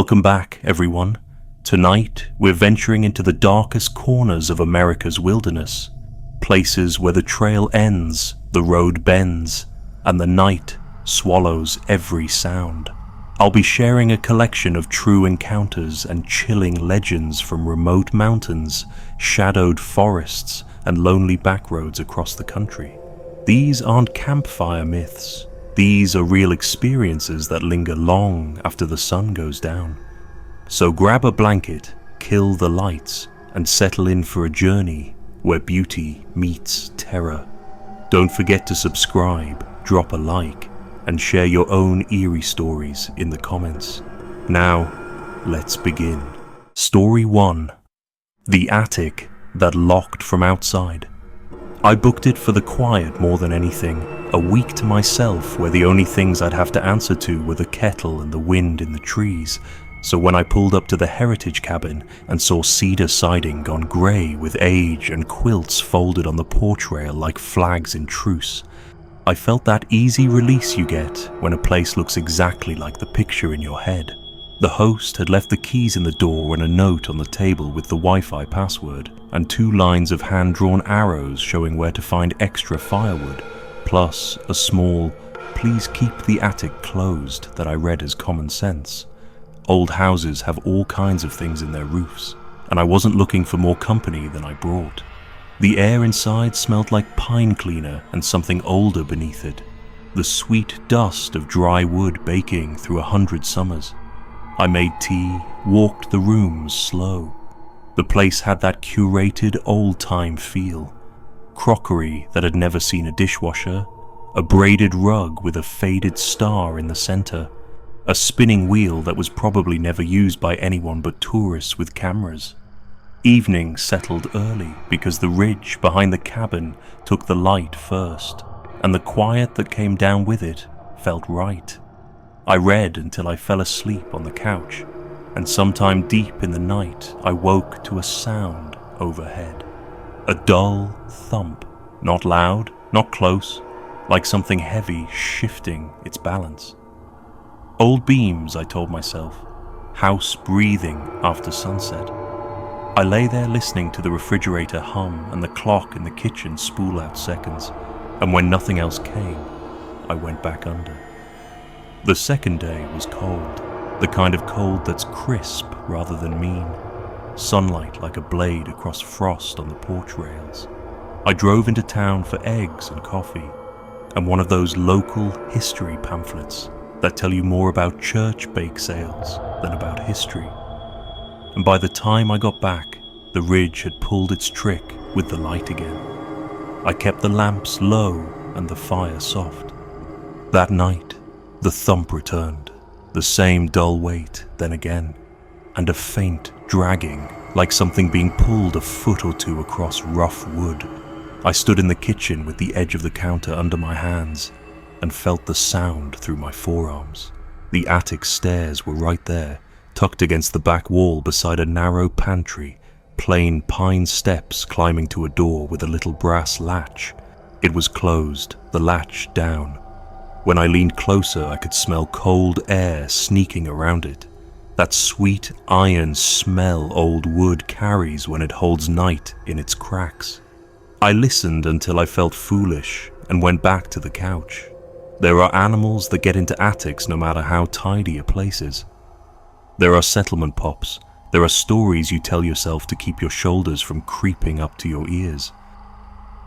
Welcome back, everyone. Tonight, we're venturing into the darkest corners of America's wilderness, places where the trail ends, the road bends, and the night swallows every sound. I'll be sharing a collection of true encounters and chilling legends from remote mountains, shadowed forests, and lonely backroads across the country. These aren't campfire myths. These are real experiences that linger long after the sun goes down. So grab a blanket, kill the lights, and settle in for a journey where beauty meets terror. Don't forget to subscribe, drop a like, and share your own eerie stories in the comments. Now, let's begin. Story 1. The attic that locked from outside. I booked it for the quiet more than anything, a week to myself where the only things I'd have to answer to were the kettle and the wind in the trees. So when I pulled up to the heritage cabin and saw cedar siding gone grey with age and quilts folded on the porch rail like flags in truce, I felt that easy release you get when a place looks exactly like the picture in your head. The host had left the keys in the door and a note on the table with the Wi-Fi password, and 2 lines of hand-drawn arrows showing where to find extra firewood, plus a small, "Please keep the attic closed," that I read as common sense. Old houses have all kinds of things in their roofs, and I wasn't looking for more company than I brought. The air inside smelled like pine cleaner and something older beneath it, the sweet dust of dry wood baking through 100 summers. I made tea, walked the rooms slow. The place had that curated old-time feel. Crockery that had never seen a dishwasher, a braided rug with a faded star in the center, a spinning wheel that was probably never used by anyone but tourists with cameras. Evening settled early because the ridge behind the cabin took the light first, and the quiet that came down with it felt right. I read until I fell asleep on the couch, and sometime deep in the night I woke to a sound overhead. A dull thump, not loud, not close, like something heavy shifting its balance. Old beams, I told myself, house breathing after sunset. I lay there listening to the refrigerator hum and the clock in the kitchen spool out seconds, and when nothing else came, I went back under. The second day was cold, the kind of cold that's crisp rather than mean, sunlight like a blade across frost on the porch rails. I drove into town for eggs and coffee, and one of those local history pamphlets that tell you more about church bake sales than about history. And by the time I got back, the ridge had pulled its trick with the light again. I kept the lamps low and the fire soft. That night, the thump returned, the same dull weight then again, and a faint dragging, like something being pulled a foot or 2 across rough wood. I stood in the kitchen with the edge of the counter under my hands and felt the sound through my forearms. The attic stairs were right there, tucked against the back wall beside a narrow pantry, plain pine steps climbing to a door with a little brass latch. It was closed, the latch down. When I leaned closer, I could smell cold air sneaking around it. That sweet iron smell old wood carries when it holds night in its cracks. I listened until I felt foolish and went back to the couch. There are animals that get into attics no matter how tidy a place is. There are settlement pops. There are stories you tell yourself to keep your shoulders from creeping up to your ears.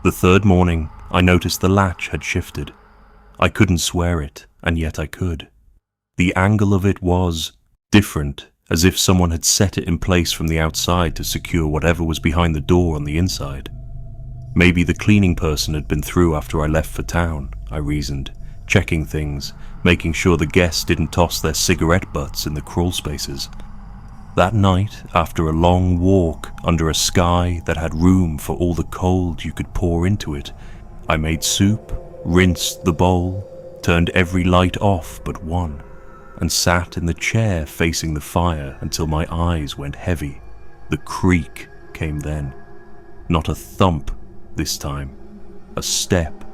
The third morning, I noticed the latch had shifted. I couldn't swear it, and yet I could. The angle of it was different, as if someone had set it in place from the outside to secure whatever was behind the door on the inside. Maybe the cleaning person had been through after I left for town, I reasoned, checking things, making sure the guests didn't toss their cigarette butts in the crawl spaces. That night, after a long walk under a sky that had room for all the cold you could pour into it, I made soup, rinsed the bowl, turned every light off but one, and sat in the chair facing the fire until my eyes went heavy. The creak came then. Not a thump this time. A step.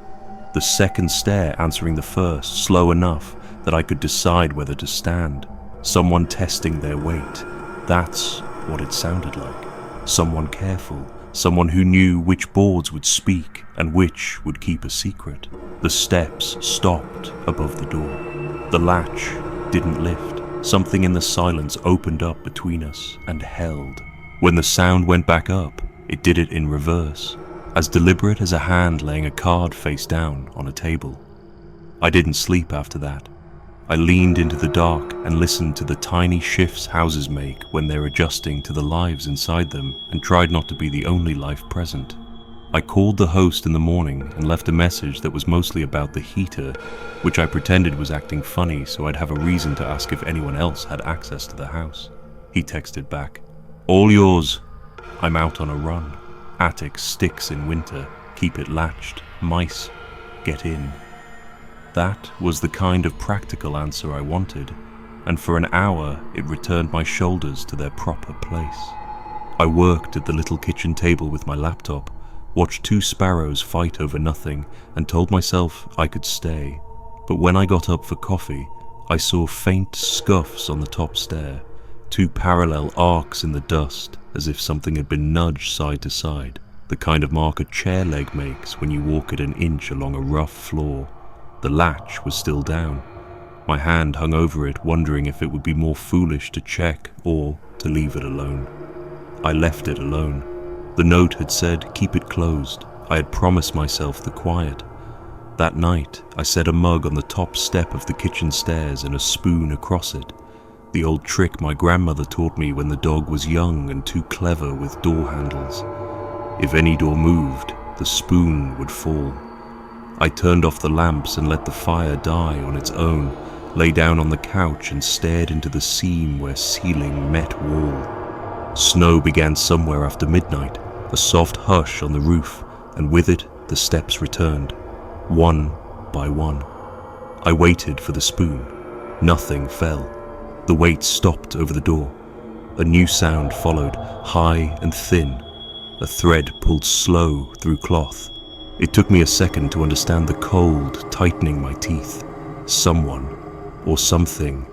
The second stair answering the first, slow enough that I could decide whether to stand. Someone testing their weight. That's what it sounded like. Someone careful, someone who knew which boards would speak and which would keep a secret. The steps stopped above the door. The latch didn't lift. Something in the silence opened up between us and held. When the sound went back up, it did it in reverse, as deliberate as a hand laying a card face down on a table. I didn't sleep after that. I leaned into the dark and listened to the tiny shifts houses make when they're adjusting to the lives inside them, and tried not to be the only life present. I called the host in the morning and left a message that was mostly about the heater, which I pretended was acting funny so I'd have a reason to ask if anyone else had access to the house. He texted back, "All yours. I'm out on a run. Attic sticks in winter. Keep it latched. Mice. Get in." That was the kind of practical answer I wanted, and for an hour it returned my shoulders to their proper place. I worked at the little kitchen table with my laptop, watched two sparrows fight over nothing, and told myself I could stay. But when I got up for coffee, I saw faint scuffs on the top stair, two parallel arcs in the dust, as if something had been nudged side to side, the kind of mark a chair leg makes when you walk it an inch along a rough floor. The latch was still down. My hand hung over it, wondering if it would be more foolish to check or to leave it alone. I left it alone. The note had said, "Keep it closed." I had promised myself the quiet. That night, I set a mug on the top step of the kitchen stairs and a spoon across it. The old trick my grandmother taught me when the dog was young and too clever with door handles. If any door moved, the spoon would fall. I turned off the lamps and let the fire die on its own, lay down on the couch and stared into the seam where ceiling met wall. Snow began somewhere after midnight, a soft hush on the roof, and with it the steps returned, one by one. I waited for the spoon. Nothing fell. The weight stopped over the door. A new sound followed, high and thin. A thread pulled slow through cloth. It took me a second to understand the cold tightening my teeth. Someone, or something,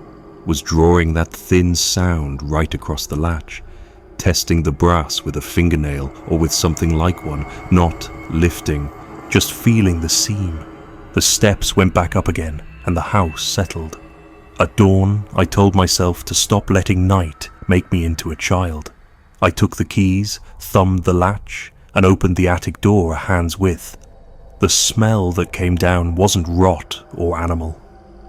was drawing that thin sound right across the latch, testing the brass with a fingernail or with something like one, not lifting, just feeling the seam. The steps went back up again, and the house settled. At dawn, I told myself to stop letting night make me into a child. I took the keys, thumbed the latch, and opened the attic door a hand's width. The smell that came down wasn't rot or animal.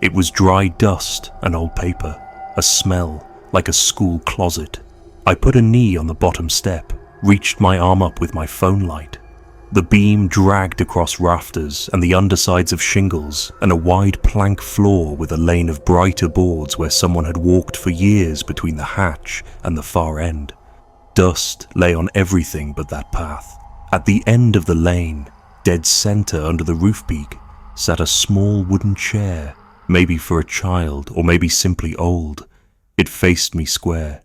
It was dry dust and old paper, a smell like a school closet. I put a knee on the bottom step, reached my arm up with my phone light. The beam dragged across rafters and the undersides of shingles and a wide plank floor with a lane of brighter boards where someone had walked for years between the hatch and the far end. Dust lay on everything but that path. At the end of the lane, dead center under the roof peak, sat a small wooden chair, maybe for a child or maybe simply old. It faced me square.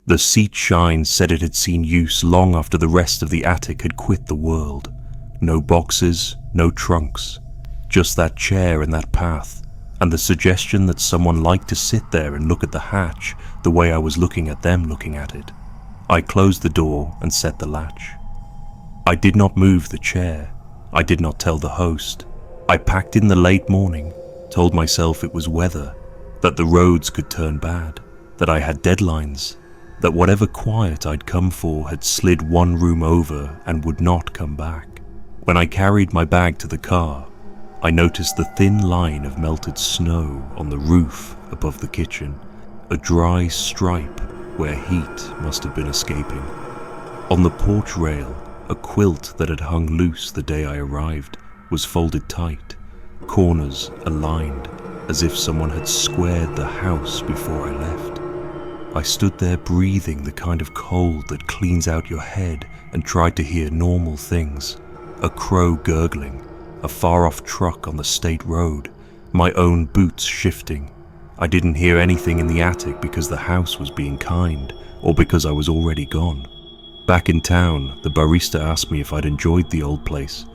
The seat shine said it had seen use long after the rest of the attic had quit the world. No boxes, no trunks, just that chair and that path, and the suggestion that someone liked to sit there and look at the hatch the way I was looking at them looking at it. I closed the door and set the latch. I did not move the chair. I did not tell the host. I packed in the late morning, told myself it was weather, that the roads could turn bad, that I had deadlines, that whatever quiet I'd come for had slid one room over and would not come back. When I carried my bag to the car, I noticed the thin line of melted snow on the roof above the kitchen, a dry stripe where heat must have been escaping. On the porch rail, a quilt that had hung loose the day I arrived was folded tight, corners aligned, as if someone had squared the house before I left. I stood there breathing the kind of cold that cleans out your head and tried to hear normal things. A crow gurgling, a far-off truck on the state road, my own boots shifting. I didn't hear anything in the attic because the house was being kind, or because I was already gone. Back in town, the barista asked me if I'd enjoyed the old place,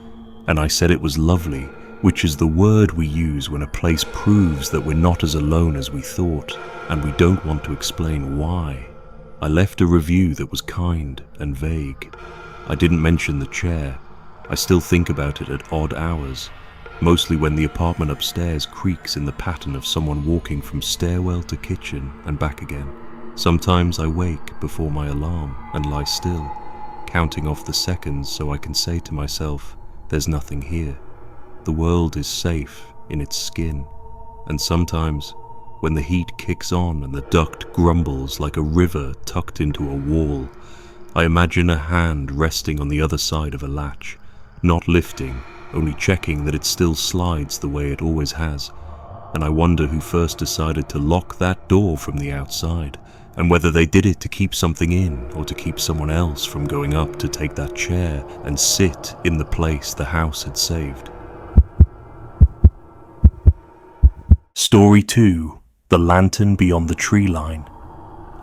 and I said it was lovely, which is the word we use when a place proves that we're not as alone as we thought, and we don't want to explain why. I left a review that was kind and vague. I didn't mention the chair. I still think about it at odd hours, mostly when the apartment upstairs creaks in the pattern of someone walking from stairwell to kitchen and back again. Sometimes I wake before my alarm and lie still, counting off the seconds so I can say to myself, there's nothing here. The world is safe in its skin. And sometimes, when the heat kicks on and the duct grumbles like a river tucked into a wall, I imagine a hand resting on the other side of a latch, not lifting, only checking that it still slides the way it always has. And I wonder who first decided to lock that door from the outside, and whether they did it to keep something in or to keep someone else from going up to take that chair and sit in the place the house had saved. Story 2. The Lantern Beyond the Tree Line.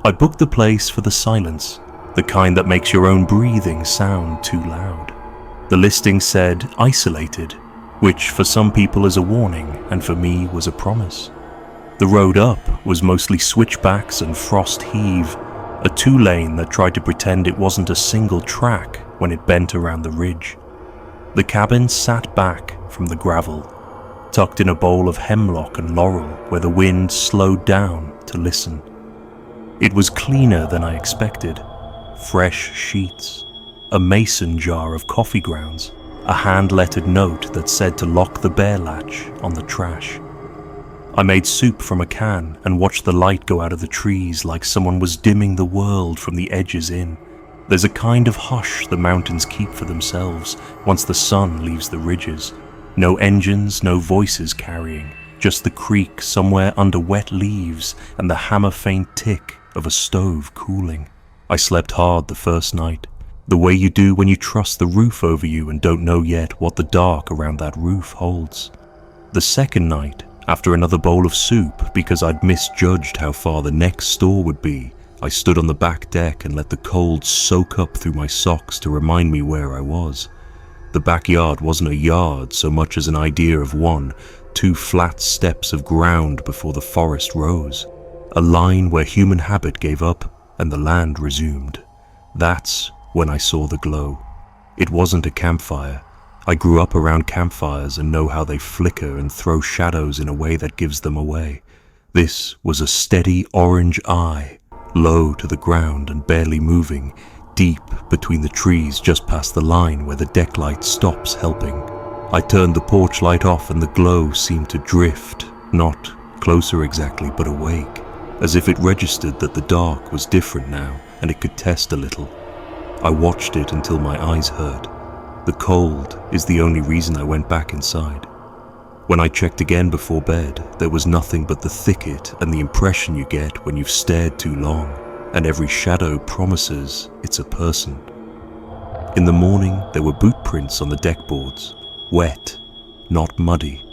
I booked the place for the silence, the kind that makes your own breathing sound too loud. The listing said isolated, which for some people is a warning and for me was a promise. The road up was mostly switchbacks and frost heave, a two-lane that tried to pretend it wasn't a single track when it bent around the ridge. The cabin sat back from the gravel, tucked in a bowl of hemlock and laurel where the wind slowed down to listen. It was cleaner than I expected. Fresh sheets, a mason jar of coffee grounds, a hand-lettered note that said to lock the bear latch on the trash. I made soup from a can and watched the light go out of the trees like someone was dimming the world from the edges in. There's a kind of hush the mountains keep for themselves once the sun leaves the ridges. No engines, no voices carrying, just the creak somewhere under wet leaves and the hammer-faint tick of a stove cooling. I slept hard the first night, the way you do when you trust the roof over you and don't know yet what the dark around that roof holds. The second night, after another bowl of soup because I'd misjudged how far the next store would be, I stood on the back deck and let the cold soak up through my socks to remind me where I was. The backyard wasn't a yard so much as an idea of two flat steps of ground before the forest rose, a line where human habit gave up and the land resumed. That's when I saw the glow. It wasn't a campfire. I grew up around campfires and know how they flicker and throw shadows in a way that gives them away. This was a steady orange eye, low to the ground and barely moving, deep between the trees just past the line where the deck light stops helping. I turned the porch light off and the glow seemed to drift, not closer exactly, but awake, as if it registered that the dark was different now and it could test a little. I watched it until my eyes hurt. The cold is the only reason I went back inside. When I checked again before bed, there was nothing but the thicket and the impression you get when you've stared too long, and every shadow promises it's a person. In the morning, there were boot prints on the deck boards, wet, not muddy.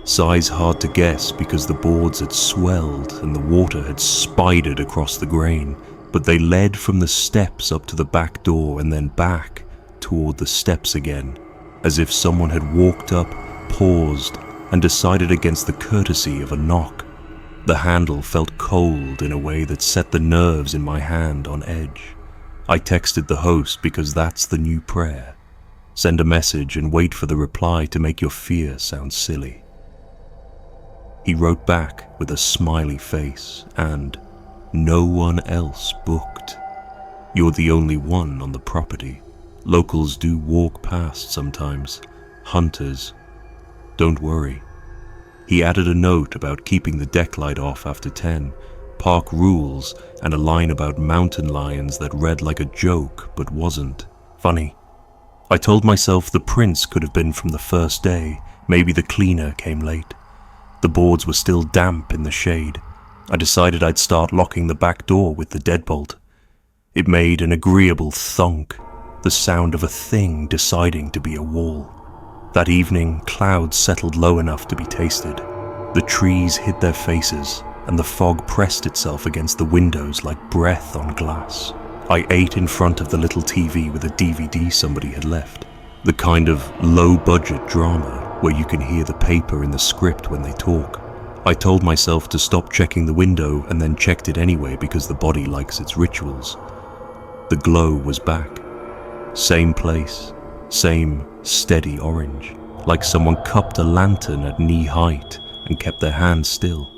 Size hard to guess because the boards had swelled and the water had spidered across the grain, but they led from the steps up to the back door and then back toward the steps again, as if someone had walked up, paused, and decided against the courtesy of a knock. The handle felt cold in a way that set the nerves in my hand on edge. I texted the host because that's the new prayer. Send a message and wait for the reply to make your fear sound silly. He wrote back with a smiley face and, "No one else booked. You're the only one on the property. Locals do walk past sometimes. Hunters. Don't worry." He added a note about keeping the deck light off after 10, park rules, and a line about mountain lions that read like a joke but wasn't. Funny. I told myself the prints could have been from the first day, maybe the cleaner came late. The boards were still damp in the shade. I decided I'd start locking the back door with the deadbolt. It made an agreeable thunk, the sound of a thing deciding to be a wall. That evening, clouds settled low enough to be tasted. The trees hid their faces, and the fog pressed itself against the windows like breath on glass. I ate in front of the little TV with a DVD somebody had left. The kind of low-budget drama where you can hear the paper in the script when they talk. I told myself to stop checking the window and then checked it anyway because the body likes its rituals. The glow was back. Same place, same steady orange, like someone cupped a lantern at knee height and kept their hand still.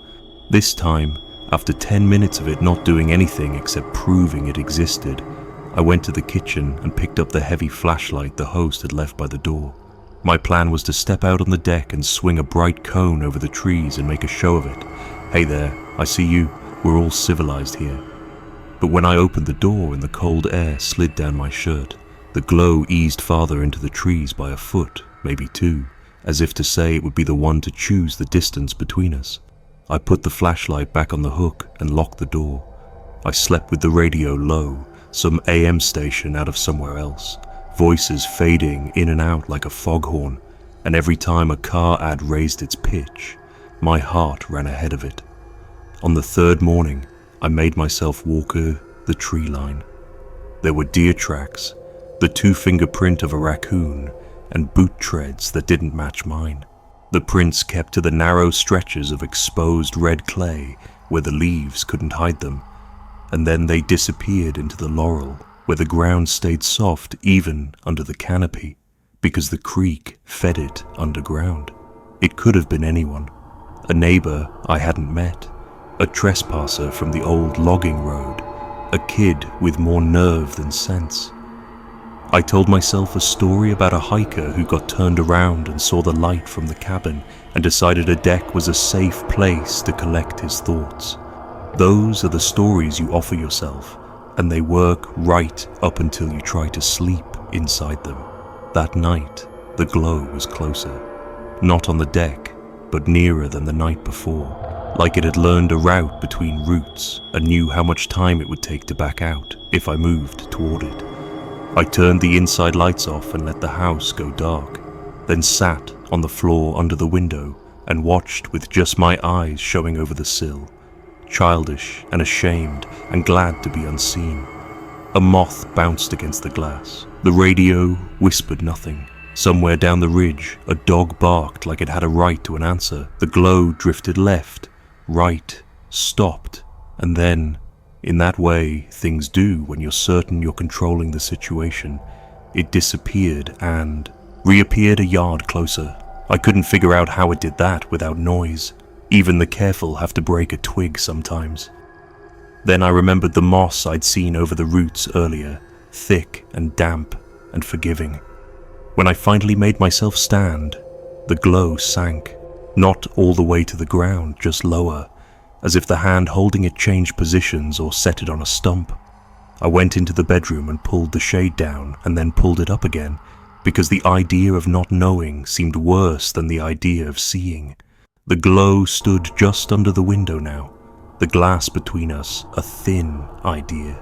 This time, after 10 minutes of it not doing anything except proving it existed, I went to the kitchen and picked up the heavy flashlight the host had left by the door. My plan was to step out on the deck and swing a bright cone over the trees and make a show of it. Hey there, I see you, we're all civilized here. But when I opened the door and the cold air slid down my shirt, the glow eased farther into the trees by a foot, maybe 2, as if to say it would be the one to choose the distance between us. I put the flashlight back on the hook and locked the door. I slept with the radio low, some AM station out of somewhere else, voices fading in and out like a foghorn, and every time a car ad raised its pitch, my heart ran ahead of it. On the 3rd morning, I made myself walk the tree line. There were deer tracks, the 2-finger print of a raccoon, and boot treads that didn't match mine. The prints kept to the narrow stretches of exposed red clay where the leaves couldn't hide them, and then they disappeared into the laurel where the ground stayed soft even under the canopy because the creek fed it underground. It could have been anyone, a neighbor I hadn't met, a trespasser from the old logging road, a kid with more nerve than sense. I told myself a story about a hiker who got turned around and saw the light from the cabin and decided a deck was a safe place to collect his thoughts. Those are the stories you offer yourself, and they work right up until you try to sleep inside them. That night, the glow was closer. Not on the deck, but nearer than the night before, like it had learned a route between routes and knew how much time it would take to back out if I moved toward it. I turned the inside lights off and let the house go dark, then sat on the floor under the window and watched with just my eyes showing over the sill, childish and ashamed and glad to be unseen. A moth bounced against the glass. The radio whispered nothing. Somewhere down the ridge, a dog barked like it had a right to an answer. The glow drifted left, right, stopped, and then, in that way things do when you're certain you're controlling the situation, it disappeared and reappeared a yard closer. I couldn't figure out how it did that without noise. Even the careful have to break a twig sometimes. Then I remembered the moss I'd seen over the roots earlier, thick and damp and forgiving. When I finally made myself stand, the glow sank, not all the way to the ground, just lower, as if the hand holding it changed positions or set it on a stump. I went into the bedroom and pulled the shade down and then pulled it up again, because the idea of not knowing seemed worse than the idea of seeing. The glow stood just under the window now, the glass between us a thin idea.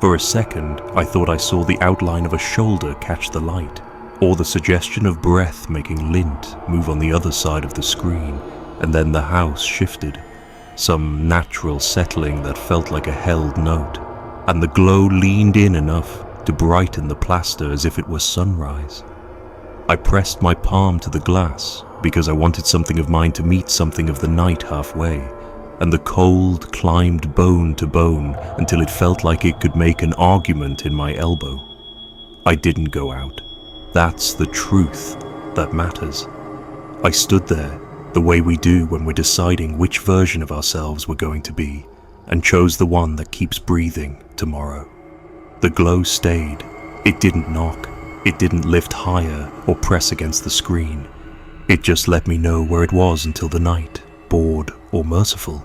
For a second, I thought I saw the outline of a shoulder catch the light, or the suggestion of breath making lint move on the other side of the screen, and then the house shifted. Some natural settling that felt like a held note, and the glow leaned in enough to brighten the plaster as if it were sunrise. I pressed my palm to the glass because I wanted something of mine to meet something of the night halfway, and the cold climbed bone to bone until it felt like it could make an argument in my elbow. I didn't go out. That's the truth that matters. I stood there, the way we do when we're deciding which version of ourselves we're going to be, and chose the one that keeps breathing tomorrow. The glow stayed. It didn't knock. It didn't lift higher or press against the screen. It just let me know where it was until the night, bored or merciful,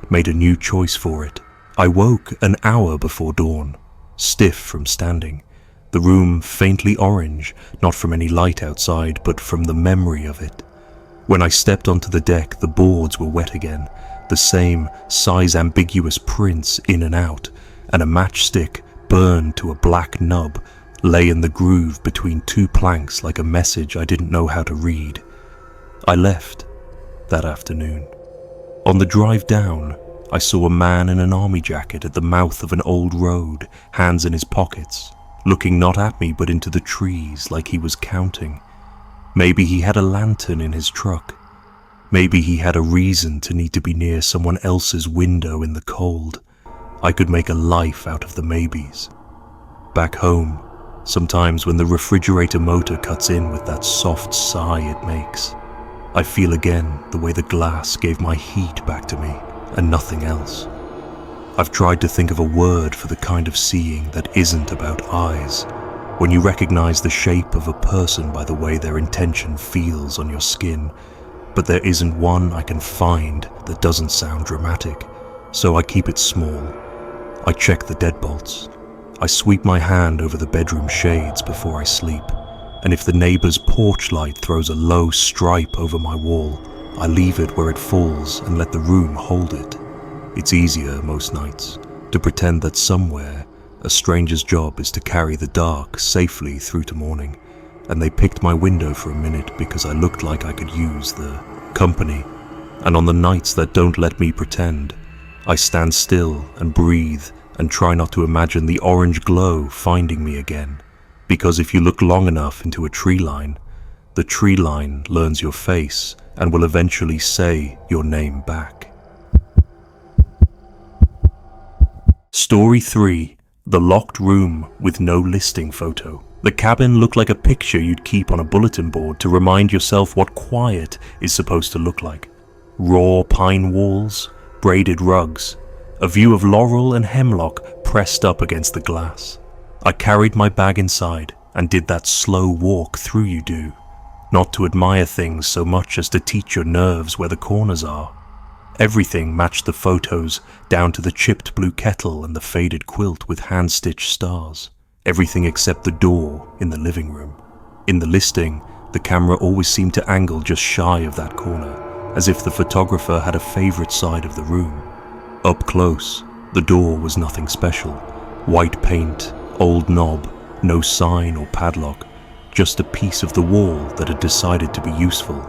made a new choice for it. I woke an hour before dawn, stiff from standing, the room faintly orange, not from any light outside, but from the memory of it. When I stepped onto the deck, the boards were wet again, the same size-ambiguous prints in and out, and a matchstick, burned to a black nub, lay in the groove between 2 planks like a message I didn't know how to read. I left that afternoon. On the drive down, I saw a man in an army jacket at the mouth of an old road, hands in his pockets, looking not at me but into the trees like he was counting. Maybe he had a lantern in his truck. Maybe he had a reason to need to be near someone else's window in the cold. I could make a life out of the maybes. Back home, sometimes when the refrigerator motor cuts in with that soft sigh it makes, I feel again the way the glass gave my heat back to me and nothing else. I've tried to think of a word for the kind of seeing that isn't about eyes, when you recognize the shape of a person by the way their intention feels on your skin, but there isn't one I can find that doesn't sound dramatic, so I keep it small. I check the deadbolts. I sweep my hand over the bedroom shades before I sleep, and if the neighbor's porch light throws a low stripe over my wall, I leave it where it falls and let the room hold it. It's easier most nights to pretend that somewhere a stranger's job is to carry the dark safely through to morning, and they picked my window for a minute because I looked like I could use the company. And on the nights that don't let me pretend, I stand still and breathe and try not to imagine the orange glow finding me again, because if you look long enough into a tree line, the tree line learns your face and will eventually say your name back. Story 3. The Locked Room with No Listing Photo. The cabin looked like a picture you'd keep on a bulletin board to remind yourself what quiet is supposed to look like. Raw pine walls, braided rugs, a view of laurel and hemlock pressed up against the glass. I carried my bag inside and did that slow walk through you do, not to admire things so much as to teach your nerves where the corners are. Everything matched the photos, down to the chipped blue kettle and the faded quilt with hand-stitched stars. Everything except the door in the living room. In the listing, the camera always seemed to angle just shy of that corner, as if the photographer had a favorite side of the room. Up close, the door was nothing special. White paint, old knob, no sign or padlock, just a piece of the wall that had decided to be useful.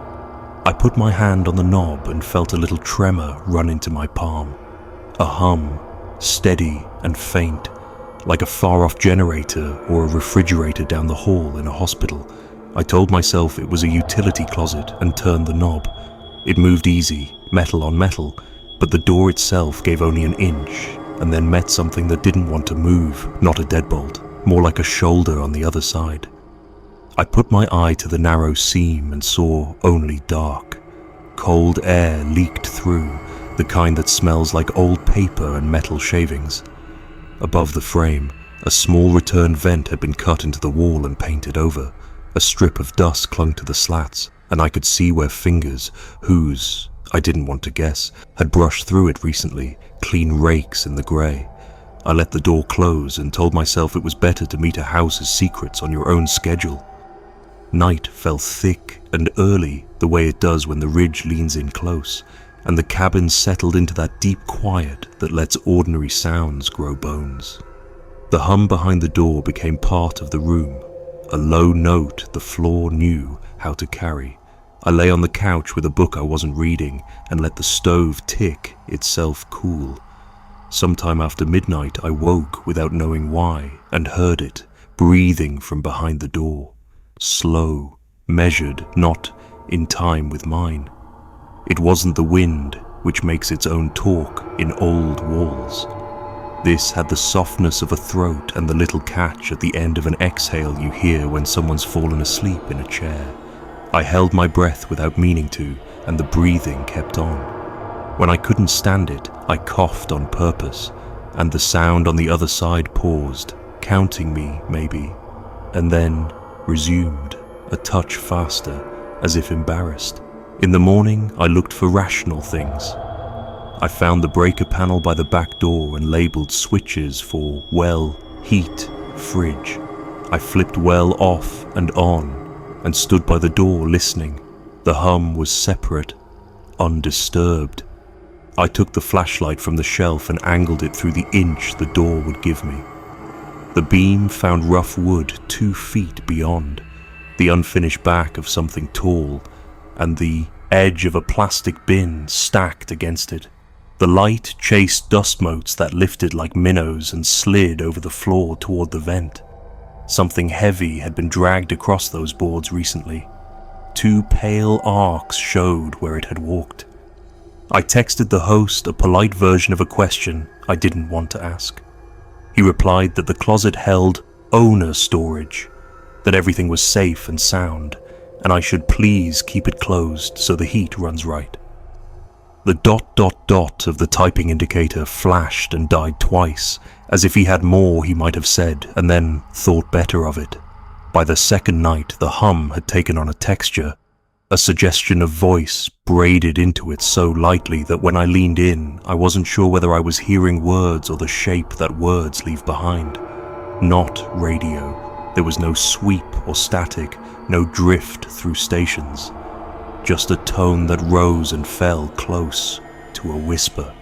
I put my hand on the knob and felt a little tremor run into my palm. A hum, steady and faint, like a far-off generator or a refrigerator down the hall in a hospital. I told myself it was a utility closet and turned the knob. It moved easy, metal on metal, but the door itself gave only an inch and then met something that didn't want to move, not a deadbolt, more like a shoulder on the other side. I put my eye to the narrow seam and saw only dark. Cold air leaked through, the kind that smells like old paper and metal shavings. Above the frame, a small return vent had been cut into the wall and painted over. A strip of dust clung to the slats, and I could see where fingers, whose, I didn't want to guess, had brushed through it recently, clean rakes in the grey. I let the door close and told myself it was better to meet a house's secrets on your own schedule. Night fell thick and early, the way it does when the ridge leans in close, and the cabin settled into that deep quiet that lets ordinary sounds grow bones. The hum behind the door became part of the room, a low note the floor knew how to carry. I lay on the couch with a book I wasn't reading and let the stove tick itself cool. Sometime after midnight I woke without knowing why and heard it, breathing from behind the door. Slow, measured, not in time with mine. It wasn't the wind, which makes its own talk in old walls. This had the softness of a throat and the little catch at the end of an exhale you hear when someone's fallen asleep in a chair. I held my breath without meaning to, and the breathing kept on. When I couldn't stand it, I coughed on purpose, and the sound on the other side paused, counting me, maybe, and then resumed, a touch faster, as if embarrassed. In the morning, I looked for rational things. I found the breaker panel by the back door and labeled switches for well, heat, fridge. I flipped well off and on and stood by the door listening. The hum was separate, undisturbed. I took the flashlight from the shelf and angled it through the inch the door would give me. The beam found rough wood 2 feet beyond, the unfinished back of something tall, and the edge of a plastic bin stacked against it. The light chased dust motes that lifted like minnows and slid over the floor toward the vent. Something heavy had been dragged across those boards recently. 2 pale arcs showed where it had walked. I texted the host a polite version of a question I didn't want to ask. He replied that the closet held owner storage, that everything was safe and sound, and I should please keep it closed so the heat runs right. The ... of the typing indicator flashed and died twice, as if he had more he might have said and then thought better of it. By the second night, the hum had taken on a texture, a suggestion of voice braided into it so lightly that when I leaned in, I wasn't sure whether I was hearing words or the shape that words leave behind. Not radio. There was no sweep or static, no drift through stations. Just a tone that rose and fell close to a whisper.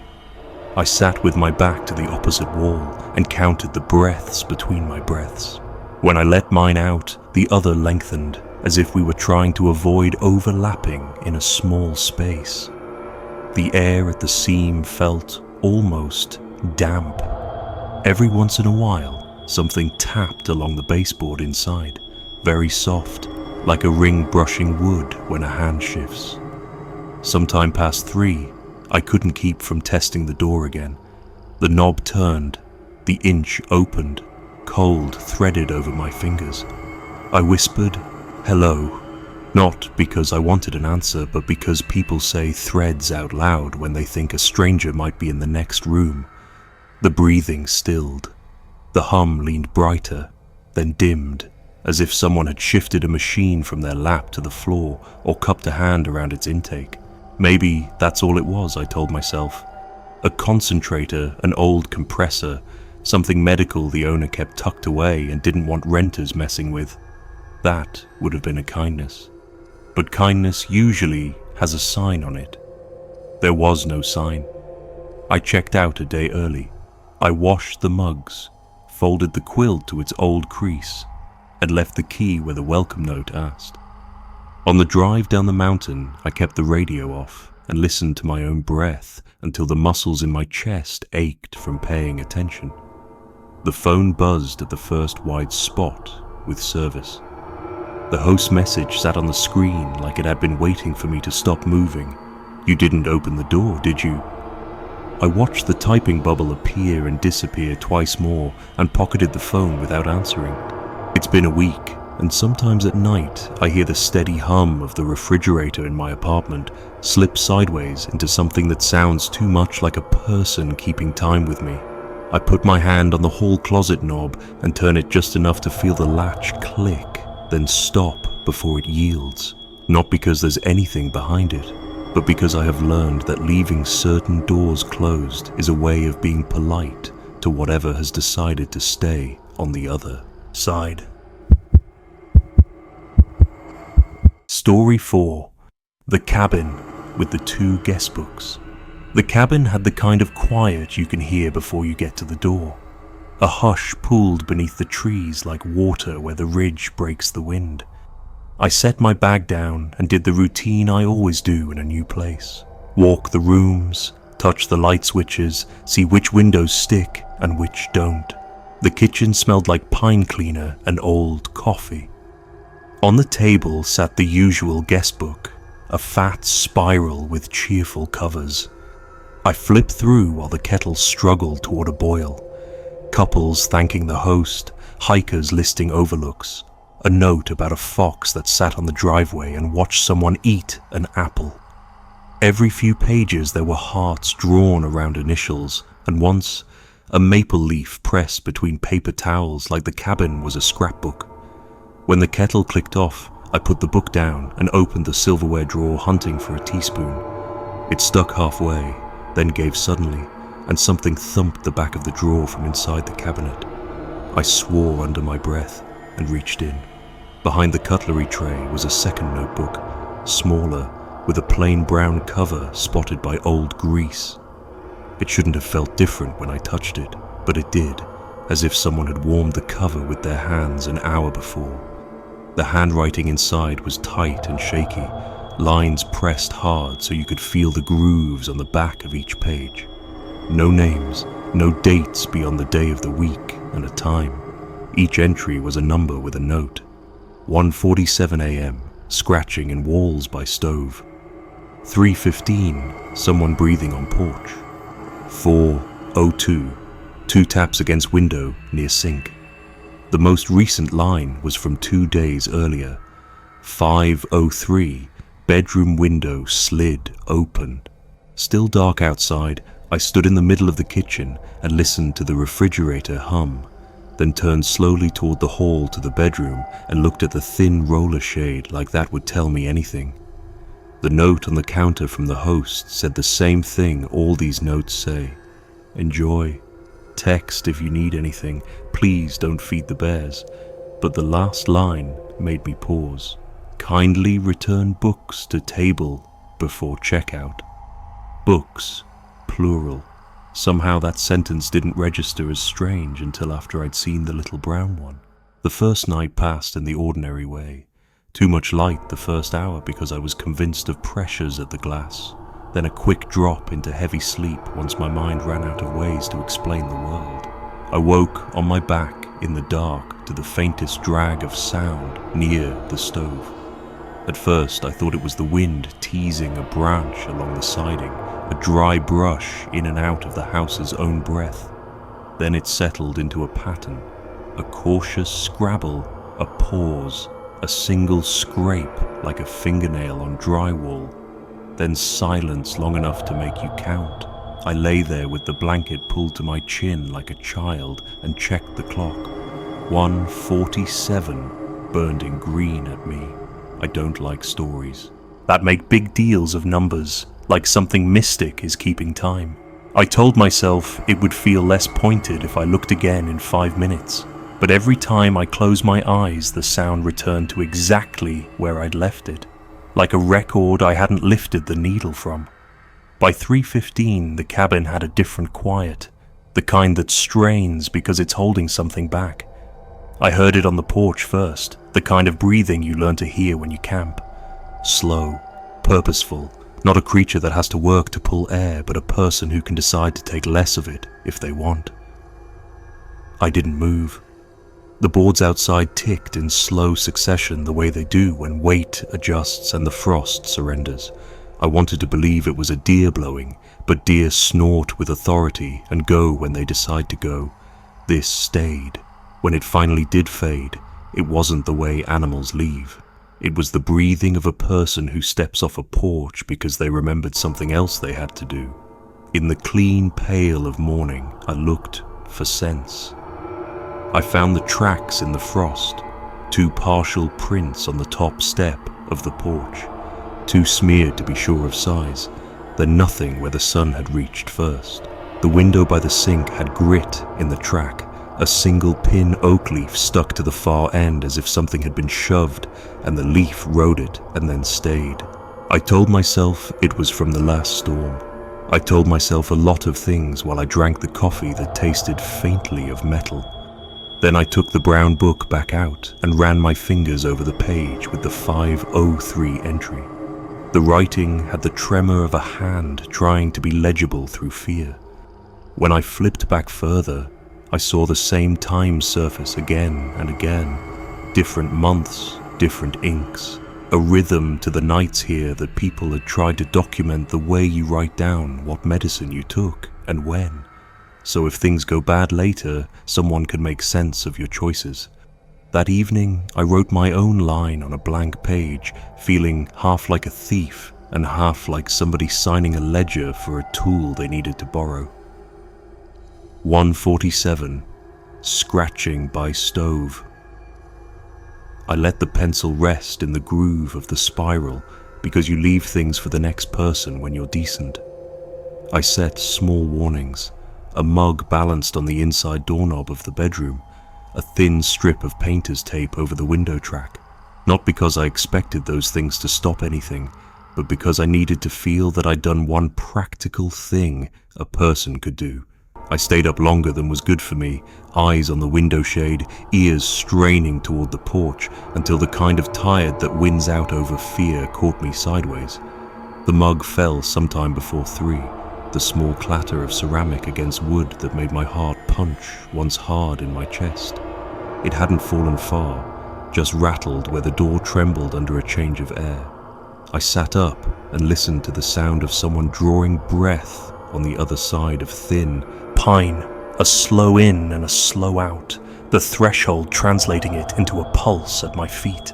I sat with my back to the opposite wall and counted the breaths between my breaths. When I let mine out, the other lengthened, as if we were trying to avoid overlapping in a small space. The air at the seam felt almost damp. Every once in a while, something tapped along the baseboard inside, very soft, like a ring brushing wood when a hand shifts. Sometime past 3, I couldn't keep from testing the door again. The knob turned, the inch opened, cold threaded over my fingers. I whispered, "Hello," not because I wanted an answer, but because people say threads out loud when they think a stranger might be in the next room. The breathing stilled. The hum leaned brighter, then dimmed, as if someone had shifted a machine from their lap to the floor or cupped a hand around its intake. Maybe that's all it was, I told myself. A concentrator, an old compressor, something medical the owner kept tucked away and didn't want renters messing with. That would have been a kindness. But kindness usually has a sign on it. There was no sign. I checked out a day early. I washed the mugs, folded the quilt to its old crease, and left the key where the welcome note asked. On the drive down the mountain, I kept the radio off and listened to my own breath until the muscles in my chest ached from paying attention. The phone buzzed at the first wide spot with service. The host's message sat on the screen like it had been waiting for me to stop moving. "You didn't open the door, did you?" I watched the typing bubble appear and disappear twice more and pocketed the phone without answering. It's been a week, and sometimes at night I hear the steady hum of the refrigerator in my apartment slip sideways into something that sounds too much like a person keeping time with me. I put my hand on the hall closet knob and turn it just enough to feel the latch click, then stop before it yields. Not because there's anything behind it, but because I have learned that leaving certain doors closed is a way of being polite to whatever has decided to stay on the other side. Story 4. The Cabin with the 2 guest books. The cabin had the kind of quiet you can hear before you get to the door. A hush pooled beneath the trees like water where the ridge breaks the wind. I set my bag down and did the routine I always do in a new place. Walk the rooms, touch the light switches, see which windows stick and which don't. The kitchen smelled like pine cleaner and old coffee. On the table sat the usual guest book, a fat spiral with cheerful covers. I flipped through while the kettle struggled toward a boil. Couples thanking the host, hikers listing overlooks, a note about a fox that sat on the driveway and watched someone eat an apple. Every few pages there were hearts drawn around initials, and once a maple leaf pressed between paper towels like the cabin was a scrapbook. When the kettle clicked off, I put the book down and opened the silverware drawer hunting for a teaspoon. It stuck halfway, then gave suddenly, and something thumped the back of the drawer from inside the cabinet. I swore under my breath and reached in. Behind the cutlery tray was a second notebook, smaller, with a plain brown cover spotted by old grease. It shouldn't have felt different when I touched it, but it did, as if someone had warmed the cover with their hands an hour before. The handwriting inside was tight and shaky, lines pressed hard so you could feel the grooves on the back of each page. No names, no dates beyond the day of the week and a time. Each entry was a number with a note. 1:47 a.m., scratching in walls by stove. 3:15, someone breathing on porch. 4:02, 2 taps against window near sink. The most recent line was from 2 days earlier. 5:03, bedroom window slid open. Still dark outside, I stood in the middle of the kitchen and listened to the refrigerator hum, then turned slowly toward the hall to the bedroom and looked at the thin roller shade like that would tell me anything. The note on the counter from the host said the same thing all these notes say. Enjoy. Text if you need anything. Please don't feed the bears. But the last line made me pause. Kindly return books to table before checkout. Books, plural. Somehow that sentence didn't register as strange until after I'd seen the little brown one. The first night passed in the ordinary way. Too much light the first hour because I was convinced of pressures at the glass. Then a quick drop into heavy sleep once my mind ran out of ways to explain the world. I woke on my back in the dark to the faintest drag of sound near the stove. At first I thought it was the wind teasing a branch along the siding, a dry brush in and out of the house's own breath. Then it settled into a pattern, a cautious scrabble, a pause, a single scrape like a fingernail on drywall, then silence long enough to make you count. I lay there with the blanket pulled to my chin like a child and checked the clock. 1:47 burned in green at me. I don't like stories that make big deals of numbers, like something mystic is keeping time. I told myself it would feel less pointed if I looked again in 5 minutes. But every time I closed my eyes, the sound returned to exactly where I'd left it, like a record I hadn't lifted the needle from. By 3:15, the cabin had a different quiet, the kind that strains because it's holding something back. I heard it on the porch first, the kind of breathing you learn to hear when you camp. Slow, purposeful, not a creature that has to work to pull air, but a person who can decide to take less of it if they want. I didn't move. The boards outside ticked in slow succession the way they do when weight adjusts and the frost surrenders. I wanted to believe it was a deer blowing, but deer snort with authority and go when they decide to go. This stayed. When it finally did fade, it wasn't the way animals leave. It was the breathing of a person who steps off a porch because they remembered something else they had to do. In the clean pale of morning, I looked for sense. I found the tracks in the frost, 2 partial prints on the top step of the porch, too smeared to be sure of size, then nothing where the sun had reached first. The window by the sink had grit in the track, a single pin oak leaf stuck to the far end as if something had been shoved and the leaf rode it and then stayed. I told myself it was from the last storm. I told myself a lot of things while I drank the coffee that tasted faintly of metal. Then I took the brown book back out and ran my fingers over the page with the 5:03 entry. The writing had the tremor of a hand trying to be legible through fear. When I flipped back further, I saw the same time surface again and again. Different months, different inks. A rhythm to the nights here that people had tried to document the way you write down what medicine you took and when. So if things go bad later, someone can make sense of your choices. That evening, I wrote my own line on a blank page, feeling half like a thief and half like somebody signing a ledger for a tool they needed to borrow. 1:47, scratching by stove. I let the pencil rest in the groove of the spiral because you leave things for the next person when you're decent. I set small warnings. A mug balanced on the inside doorknob of the bedroom, a thin strip of painter's tape over the window track. Not because I expected those things to stop anything, but because I needed to feel that I'd done one practical thing a person could do. I stayed up longer than was good for me, eyes on the window shade, ears straining toward the porch, until the kind of tired that wins out over fear caught me sideways. The mug fell sometime before 3. The small clatter of ceramic against wood that made my heart punch once hard in my chest. It hadn't fallen far, just rattled where the door trembled under a change of air. I sat up and listened to the sound of someone drawing breath on the other side of thin pine, a slow in and a slow out, the threshold translating it into a pulse at my feet.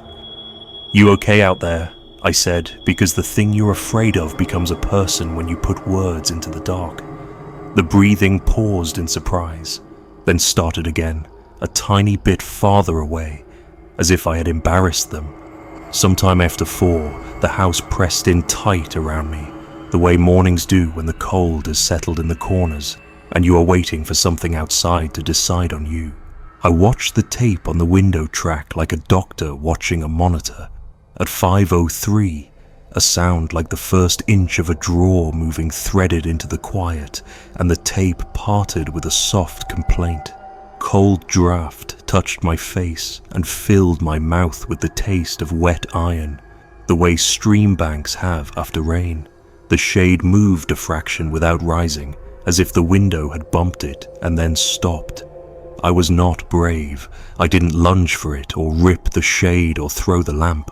"You okay out there?" I said, because the thing you're afraid of becomes a person when you put words into the dark. The breathing paused in surprise, then started again, a tiny bit farther away, as if I had embarrassed them. Sometime after 4, the house pressed in tight around me, the way mornings do when the cold has settled in the corners and you are waiting for something outside to decide on you. I watched the tape on the window track like a doctor watching a monitor. At 5:03, a sound like the first inch of a drawer moving threaded into the quiet, and the tape parted with a soft complaint. Cold draft touched my face and filled my mouth with the taste of wet iron, the way stream banks have after rain. The shade moved a fraction without rising, as if the window had bumped it and then stopped. I was not brave. I didn't lunge for it or rip the shade or throw the lamp.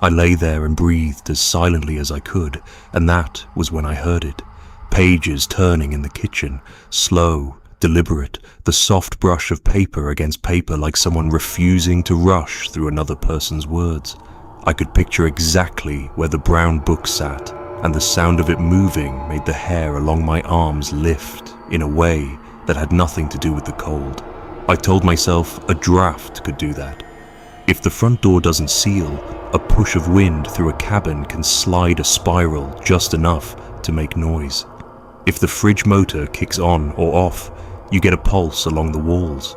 I lay there and breathed as silently as I could, and that was when I heard it. Pages turning in the kitchen, slow, deliberate, the soft brush of paper against paper like someone refusing to rush through another person's words. I could picture exactly where the brown book sat, and the sound of it moving made the hair along my arms lift in a way that had nothing to do with the cold. I told myself a draft could do that. If the front door doesn't seal, a push of wind through a cabin can slide a spiral just enough to make noise. If the fridge motor kicks on or off, you get a pulse along the walls.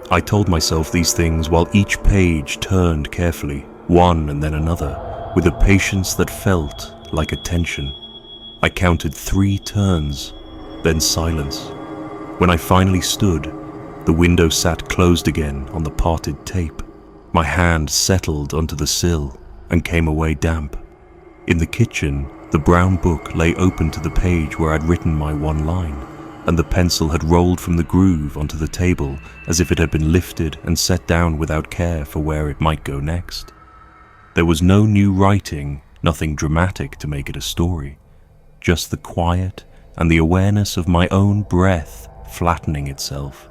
I told myself these things while each page turned carefully, one and then another, with a patience that felt like attention. I counted 3 turns, then silence. When I finally stood, the window sat closed again on the parted tape. My hand settled onto the sill and came away damp. In the kitchen, the brown book lay open to the page where I'd written my one line, and the pencil had rolled from the groove onto the table as if it had been lifted and set down without care for where it might go next. There was no new writing, nothing dramatic to make it a story, just the quiet and the awareness of my own breath flattening itself.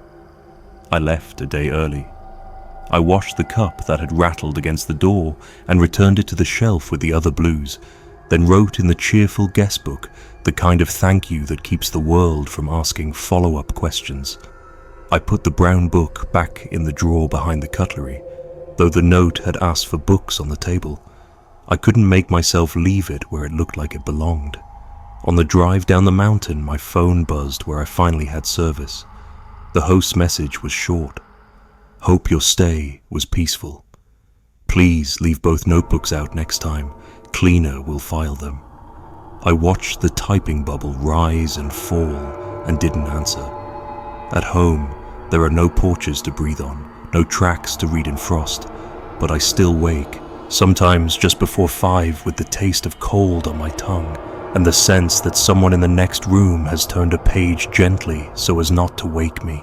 I left a day early. I washed the cup that had rattled against the door and returned it to the shelf with the other blues, then wrote in the cheerful guest book, the kind of thank you that keeps the world from asking follow-up questions. I put the brown book back in the drawer behind the cutlery, though the note had asked for books on the table. I couldn't make myself leave it where it looked like it belonged. On the drive down the mountain, my phone buzzed where I finally had service. The host's message was short. Hope your stay was peaceful. Please leave both notebooks out next time. Cleaner will file them. I watched the typing bubble rise and fall and didn't answer. At home, there are no porches to breathe on, no tracks to read in frost, but I still wake, sometimes just before 5 with the taste of cold on my tongue and the sense that someone in the next room has turned a page gently so as not to wake me.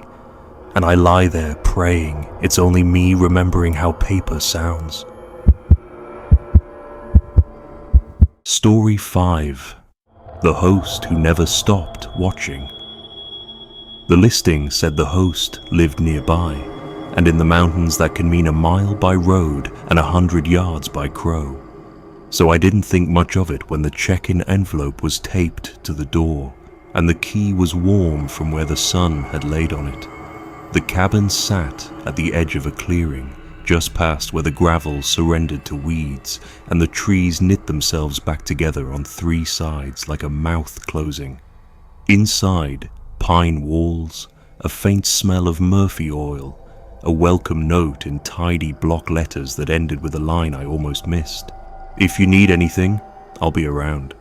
And I lie there praying it's only me remembering how paper sounds. Story 5. The Host Who Never Stopped Watching. The listing said the host lived nearby, and in the mountains that can mean a mile by road and 100 yards by crow. So I didn't think much of it when the check-in envelope was taped to the door, and the key was warm from where the sun had laid on it. The cabin sat at the edge of a clearing, just past where the gravel surrendered to weeds, and the trees knit themselves back together on 3 sides like a mouth closing. Inside, pine walls, a faint smell of Murphy oil, a welcome note in tidy block letters that ended with a line I almost missed. If you need anything, I'll be around.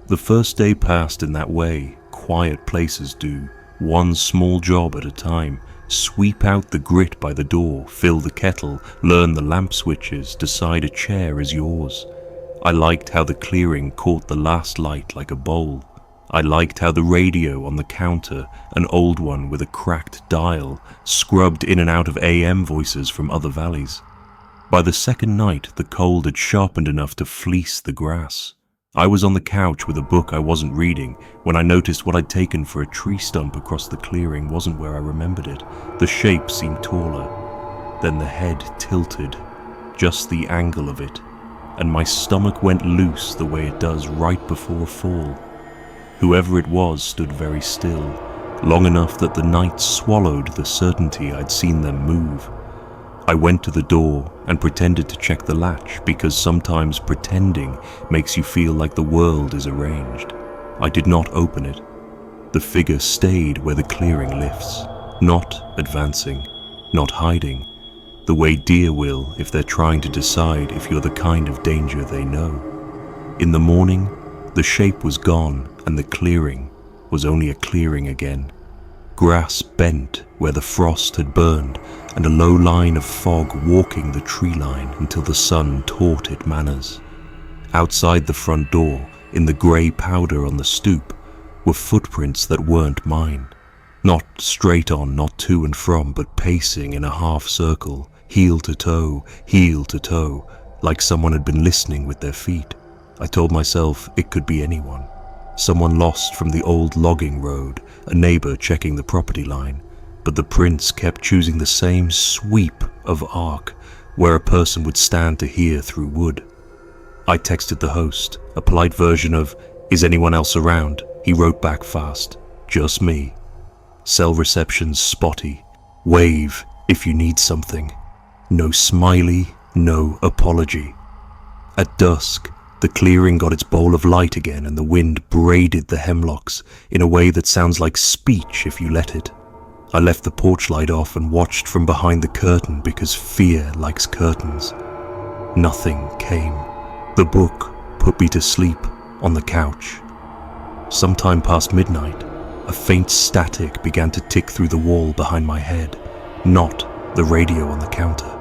The first day passed in that way quiet places do, one small job at a time. Sweep out the grit by the door, fill the kettle, learn the lamp switches, decide a chair is yours. I liked how the clearing caught the last light like a bowl. I liked how the radio on the counter, an old one with a cracked dial, scrubbed in and out of AM voices from other valleys. By the second night, the cold had sharpened enough to fleece the grass. I was on the couch with a book I wasn't reading when I noticed what I'd taken for a tree stump across the clearing wasn't where I remembered it. The shape seemed taller. Then the head tilted, just the angle of it, and my stomach went loose the way it does right before a fall. Whoever it was stood very still, long enough that the night swallowed the certainty I'd seen them move. I went to the door and pretended to check the latch because sometimes pretending makes you feel like the world is arranged. I did not open it. The figure stayed where the clearing lifts, not advancing, not hiding, the way deer will if they're trying to decide if you're the kind of danger they know. In the morning, the shape was gone and the clearing was only a clearing again. Grass bent where the frost had burned, and a low line of fog walking the tree line until the sun taught it manners. Outside the front door, in the grey powder on the stoop, were footprints that weren't mine. Not straight on, not to and from, but pacing in a half circle, heel to toe, like someone had been listening with their feet. I told myself it could be anyone. Someone lost from the old logging road, a neighbor checking the property line, but the prints kept choosing the same sweep of arc where a person would stand to hear through wood. I texted the host, a polite version of, "Is anyone else around?" He wrote back fast, "Just me." Cell reception's spotty. Wave if you need something. No smiley, no apology. At dusk, the clearing got its bowl of light again and the wind braided the hemlocks in a way that sounds like speech if you let it. I left the porch light off and watched from behind the curtain because fear likes curtains. Nothing came. The book put me to sleep on the couch. Sometime past midnight, a faint static began to tick through the wall behind my head, not the radio on the counter.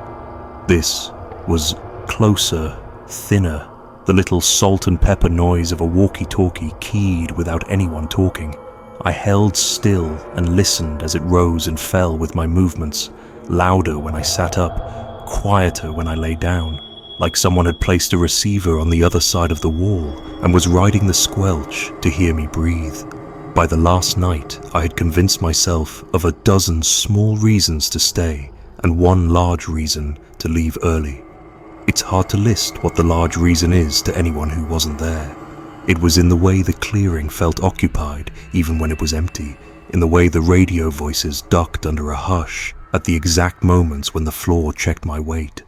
This was closer, thinner, the little salt and pepper noise of a walkie-talkie keyed without anyone talking. I held still and listened as it rose and fell with my movements, louder when I sat up, quieter when I lay down, like someone had placed a receiver on the other side of the wall and was riding the squelch to hear me breathe. By the last night, I had convinced myself of a dozen small reasons to stay and one large reason to leave early. It's hard to list what the large reason is to anyone who wasn't there. It was in the way the clearing felt occupied even when it was empty, in the way the radio voices ducked under a hush at the exact moments when the floor checked my weight.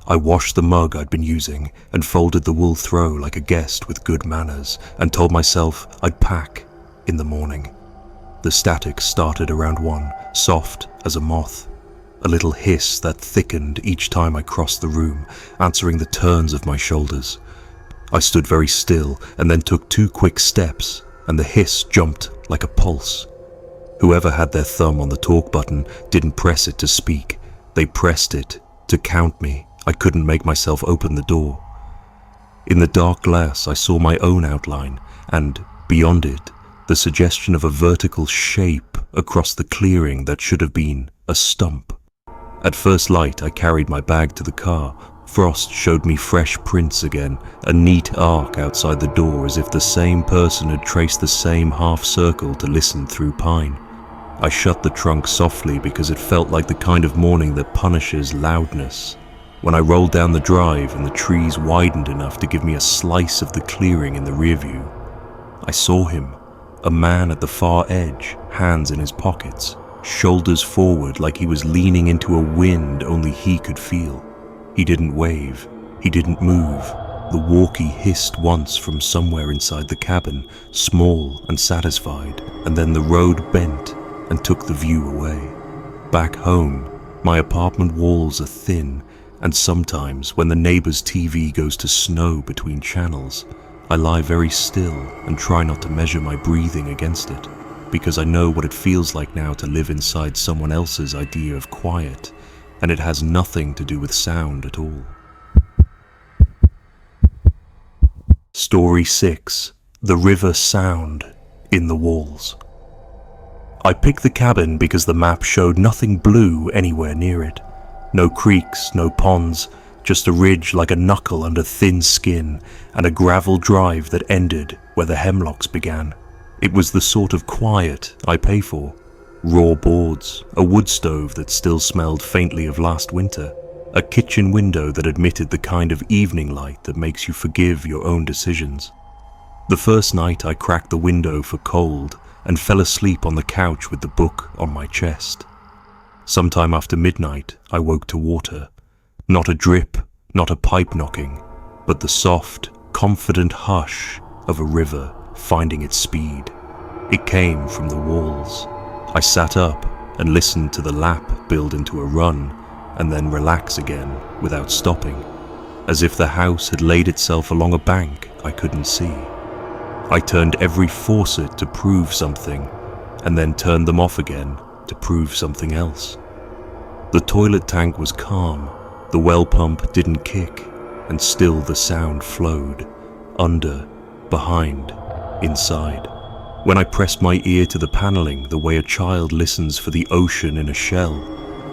I washed the mug I'd been using and folded the wool throw like a guest with good manners and told myself I'd pack in the morning. The static started around 1, soft as a moth. A little hiss that thickened each time I crossed the room, answering the turns of my shoulders. I stood very still and then took 2 quick steps, and the hiss jumped like a pulse. Whoever had their thumb on the talk button didn't press it to speak. They pressed it to count me. I couldn't make myself open the door. In the dark glass, I saw my own outline, and beyond it, the suggestion of a vertical shape across the clearing that should have been a stump. At first light, I carried my bag to the car. Frost showed me fresh prints again, a neat arc outside the door as if the same person had traced the same half circle to listen through pine. I shut the trunk softly because it felt like the kind of morning that punishes loudness. When I rolled down the drive and the trees widened enough to give me a slice of the clearing in the rearview, I saw him, a man at the far edge, hands in his pockets, shoulders forward like he was leaning into a wind only he could feel. He didn't wave, he didn't move. The walkie hissed once from somewhere inside the cabin, small and satisfied, and then the road bent and took the view away. Back home, my apartment walls are thin, and sometimes when the neighbor's TV goes to snow between channels, I lie very still and try not to measure my breathing against it, because I know what it feels like now to live inside someone else's idea of quiet, and it has nothing to do with sound at all. Story 6. The River Sound in the Walls. I picked the cabin because the map showed nothing blue anywhere near it. No creeks, no ponds, just a ridge like a knuckle under thin skin, and a gravel drive that ended where the hemlocks began. It was the sort of quiet I pay for. Raw boards, a wood stove that still smelled faintly of last winter, a kitchen window that admitted the kind of evening light that makes you forgive your own decisions. The first night I cracked the window for cold and fell asleep on the couch with the book on my chest. Sometime after midnight, I woke to water. Not a drip, not a pipe knocking, but the soft, confident hush of a river finding its speed. It came from the walls. I sat up and listened to the lap build into a run and then relax again without stopping, as if the house had laid itself along a bank I couldn't see. I turned every faucet to prove something, and then turned them off again to prove something else. The toilet tank was calm, the well pump didn't kick, and still the sound flowed, under, behind, inside. When I pressed my ear to the paneling the way a child listens for the ocean in a shell,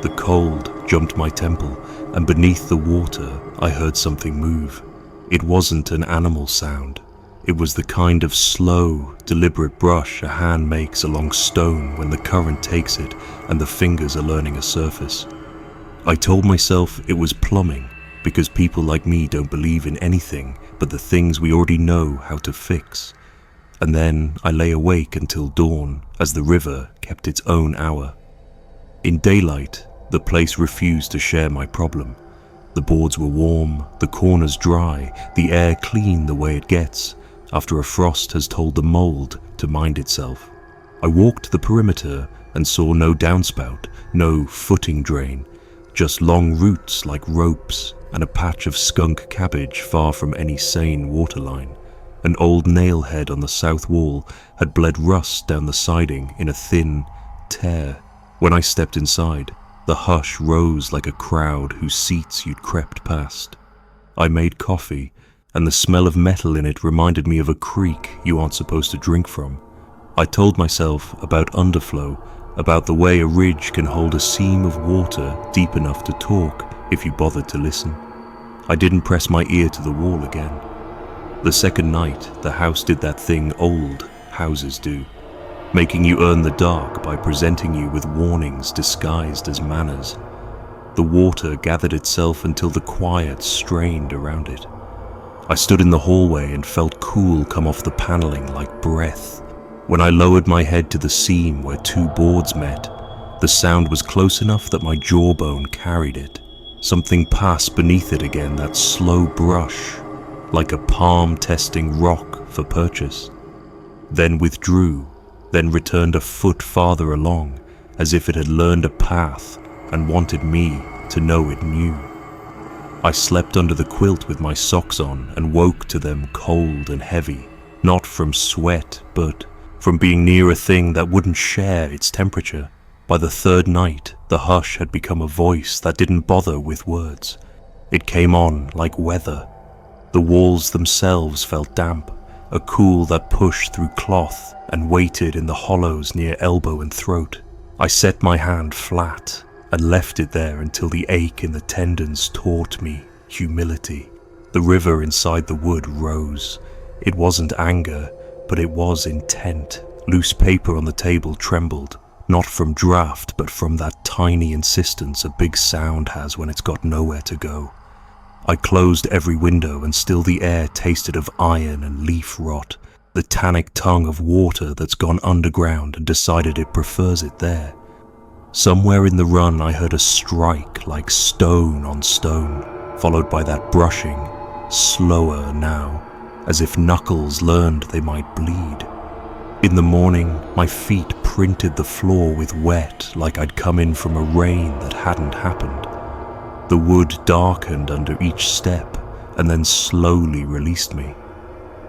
the cold jumped my temple, and beneath the water I heard something move. It wasn't an animal sound. It was the kind of slow, deliberate brush a hand makes along stone when the current takes it and the fingers are learning a surface. I told myself it was plumbing, because people like me don't believe in anything but the things we already know how to fix. And then I lay awake until dawn as the river kept its own hour. In daylight, the place refused to share my problem. The boards were warm, the corners dry, the air clean the way it gets, after a frost has told the mold to mind itself. I walked the perimeter and saw no downspout, no footing drain, just long roots like ropes and a patch of skunk cabbage far from any sane waterline. An old nail head on the south wall had bled rust down the siding in a thin tear. When I stepped inside, the hush rose like a crowd whose seats you'd crept past. I made coffee, and the smell of metal in it reminded me of a creek you aren't supposed to drink from. I told myself about underflow, about the way a ridge can hold a seam of water deep enough to talk if you bothered to listen. I didn't press my ear to the wall again. The second night, the house did that thing old houses do, making you earn the dark by presenting you with warnings disguised as manners. The water gathered itself until the quiet strained around it. I stood in the hallway and felt cool come off the paneling like breath. When I lowered my head to the seam where two boards met, the sound was close enough that my jawbone carried it. Something passed beneath it again, that slow brush, like a palm testing rock for purchase. Then withdrew, then returned a foot farther along, as if it had learned a path and wanted me to know it knew. I slept under the quilt with my socks on and woke to them cold and heavy, not from sweat, but from being near a thing that wouldn't share its temperature. By the third night, the hush had become a voice that didn't bother with words. It came on like weather. The walls themselves felt damp, a cool that pushed through cloth and waited in the hollows near elbow and throat. I set my hand flat and left it there until the ache in the tendons taught me humility. The river inside the wood rose. It wasn't anger, but it was intent. Loose paper on the table trembled, not from draft, but from that tiny insistence a big sound has when it's got nowhere to go. I closed every window and still the air tasted of iron and leaf rot, the tannic tongue of water that's gone underground and decided it prefers it there. Somewhere in the run I heard a strike like stone on stone, followed by that brushing, slower now, as if knuckles learned they might bleed. In the morning, my feet printed the floor with wet like I'd come in from a rain that hadn't happened. The wood darkened under each step and then slowly released me.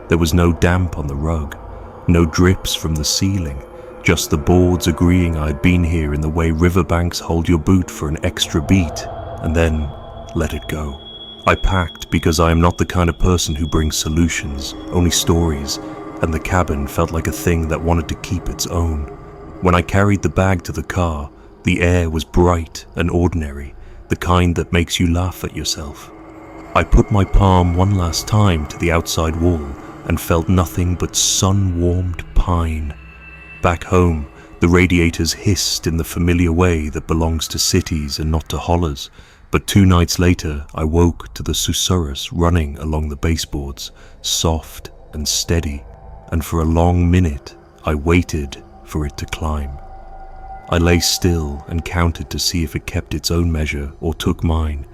There was no damp on the rug, no drips from the ceiling, just the boards agreeing I had been here in the way riverbanks hold your boot for an extra beat, and then let it go. I packed because I am not the kind of person who brings solutions, only stories, and the cabin felt like a thing that wanted to keep its own. When I carried the bag to the car, the air was bright and ordinary, the kind that makes you laugh at yourself. I put my palm one last time to the outside wall and felt nothing but sun-warmed pine. Back home, the radiators hissed in the familiar way that belongs to cities and not to hollers, but 2 nights later I woke to the susurrus running along the baseboards, soft and steady, and for a long minute I waited for it to climb. I lay still and counted to see if it kept its own measure or took mine,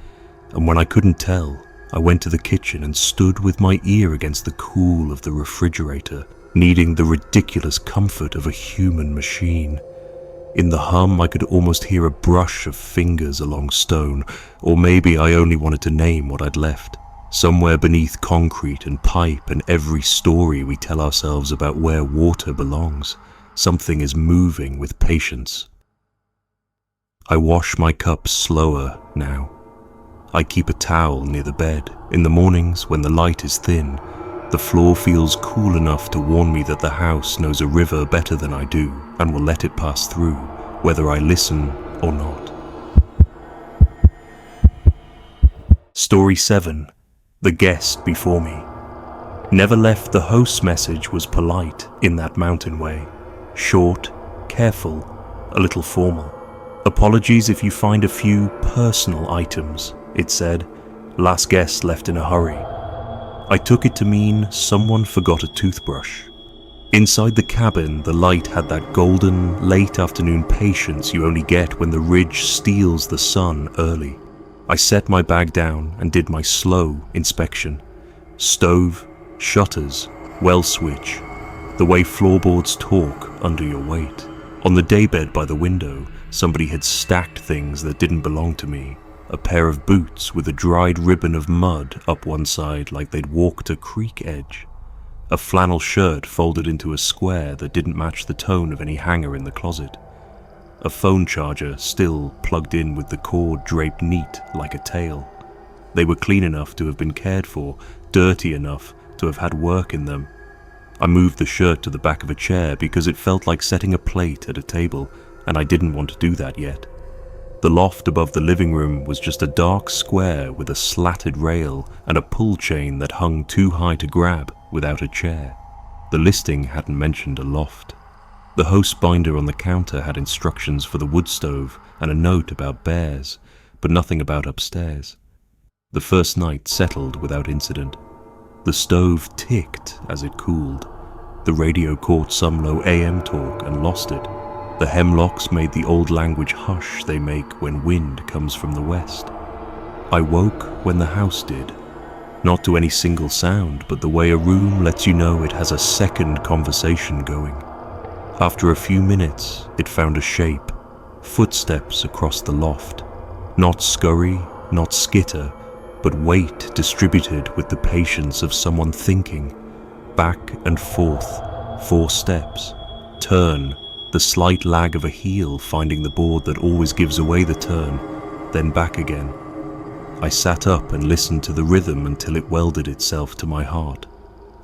and when I couldn't tell, I went to the kitchen and stood with my ear against the cool of the refrigerator, needing the ridiculous comfort of a human machine. In the hum, I could almost hear a brush of fingers along stone, or maybe I only wanted to name what I'd left. Somewhere beneath concrete and pipe and every story we tell ourselves about where water belongs, something is moving with patience. I wash my cups slower now. I keep a towel near the bed. In the mornings, when the light is thin, the floor feels cool enough to warn me that the house knows a river better than I do and will let it pass through, whether I listen or not. Story 7. The Guest Before Me. Never left the host's message was polite in that mountain way. Short, careful, a little formal. Apologies if you find a few personal items, it said. Last guest left in a hurry. I took it to mean someone forgot a toothbrush. Inside the cabin, the light had that golden, late afternoon patience you only get when the ridge steals the sun early. I set my bag down and did my slow inspection. Stove, shutters, well switch, the way floorboards talk under your weight. On the daybed by the window, somebody had stacked things that didn't belong to me. A pair of boots with a dried ribbon of mud up one side like they'd walked a creek edge. A flannel shirt folded into a square that didn't match the tone of any hanger in the closet. A phone charger still plugged in with the cord draped neat like a tail. They were clean enough to have been cared for, dirty enough to have had work in them. I moved the shirt to the back of a chair because it felt like setting a plate at a table, and I didn't want to do that yet. The loft above the living room was just a dark square with a slatted rail and a pull chain that hung too high to grab without a chair. The listing hadn't mentioned a loft. The host binder on the counter had instructions for the wood stove and a note about bears, but nothing about upstairs. The first night settled without incident. The stove ticked as it cooled. The radio caught some low AM talk and lost it. The hemlocks made the old language hush they make when wind comes from the west. I woke when the house did. Not to any single sound, but the way a room lets you know it has a second conversation going. After a few minutes, it found a shape, footsteps across the loft. Not scurry, not skitter, but weight distributed with the patience of someone thinking. Back and forth, 4 steps. Turn, the slight lag of a heel finding the board that always gives away the turn, then back again. I sat up and listened to the rhythm until it welded itself to my heart.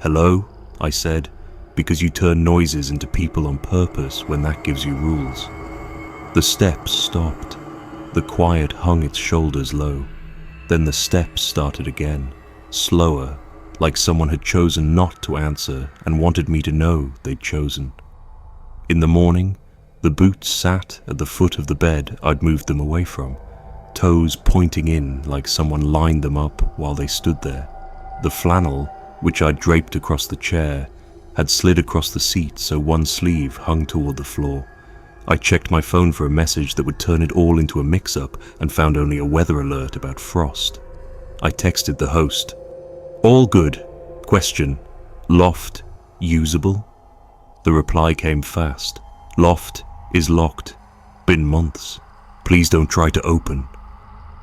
Hello, I said, because you turn noises into people on purpose when that gives you rules. The steps stopped. The quiet hung its shoulders low. Then the steps started again, slower, like someone had chosen not to answer and wanted me to know they'd chosen. In the morning, the boots sat at the foot of the bed I'd moved them away from, toes pointing in like someone lined them up while they stood there. The flannel, which I'd draped across the chair, had slid across the seat so one sleeve hung toward the floor. I checked my phone for a message that would turn it all into a mix-up and found only a weather alert about frost. I texted the host. All good. Question. Loft usable? The reply came fast. Loft is locked. Been months. Please don't try to open.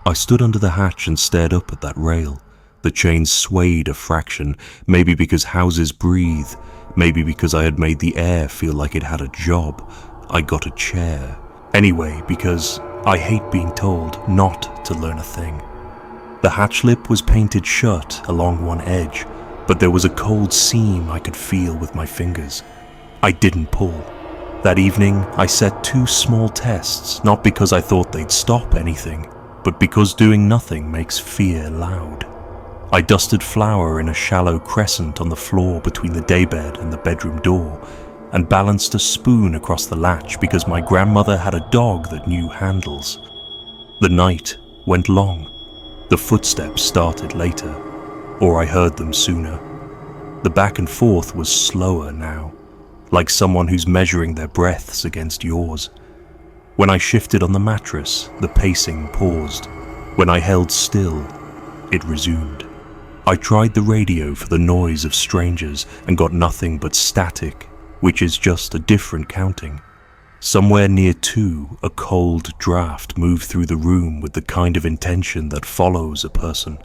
I stood under the hatch and stared up at that rail. The chain swayed a fraction, maybe because houses breathe, maybe because I had made the air feel like it had a job. I got a chair. Anyway, because I hate being told not to learn a thing. The hatch lip was painted shut along one edge, but there was a cold seam I could feel with my fingers. I didn't pull. That evening, I set 2 small tests, not because I thought they'd stop anything, but because doing nothing makes fear loud. I dusted flour in a shallow crescent on the floor between the daybed and the bedroom door, and balanced a spoon across the latch because my grandmother had a dog that knew handles. The night went long. The footsteps started later, or I heard them sooner. The back and forth was slower now, like someone who's measuring their breaths against yours. When I shifted on the mattress, the pacing paused. When I held still, it resumed. I tried the radio for the noise of strangers and got nothing but static, which is just a different counting. Somewhere near 2, a cold draft moved through the room with the kind of intention that follows a person.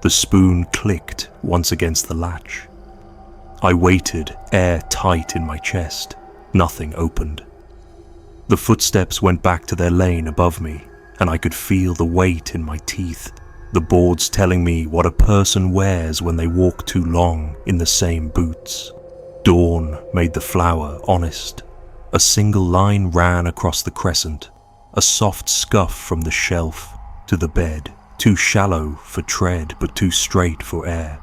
The spoon clicked once against the latch. I waited, air tight in my chest. Nothing opened. The footsteps went back to their lane above me, and I could feel the weight in my teeth, the boards telling me what a person wears when they walk too long in the same boots. Dawn made the flour honest. A single line ran across the crescent, a soft scuff from the shelf to the bed, too shallow for tread but too straight for air.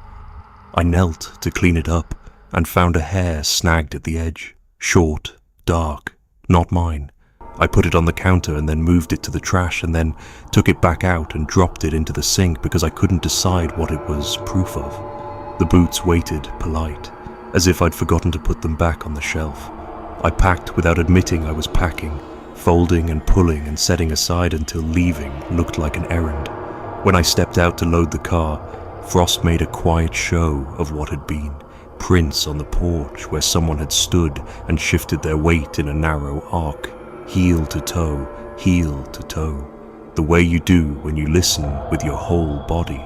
I knelt to clean it up and found a hair snagged at the edge, short, dark, not mine. I put it on the counter and then moved it to the trash and then took it back out and dropped it into the sink because I couldn't decide what it was proof of. The boots waited, polite, as if I'd forgotten to put them back on the shelf. I packed without admitting I was packing, folding and pulling and setting aside until leaving looked like an errand. When I stepped out to load the car, Frost made a quiet show of what had been. Prints on the porch where someone had stood and shifted their weight in a narrow arc, heel to toe, the way you do when you listen with your whole body.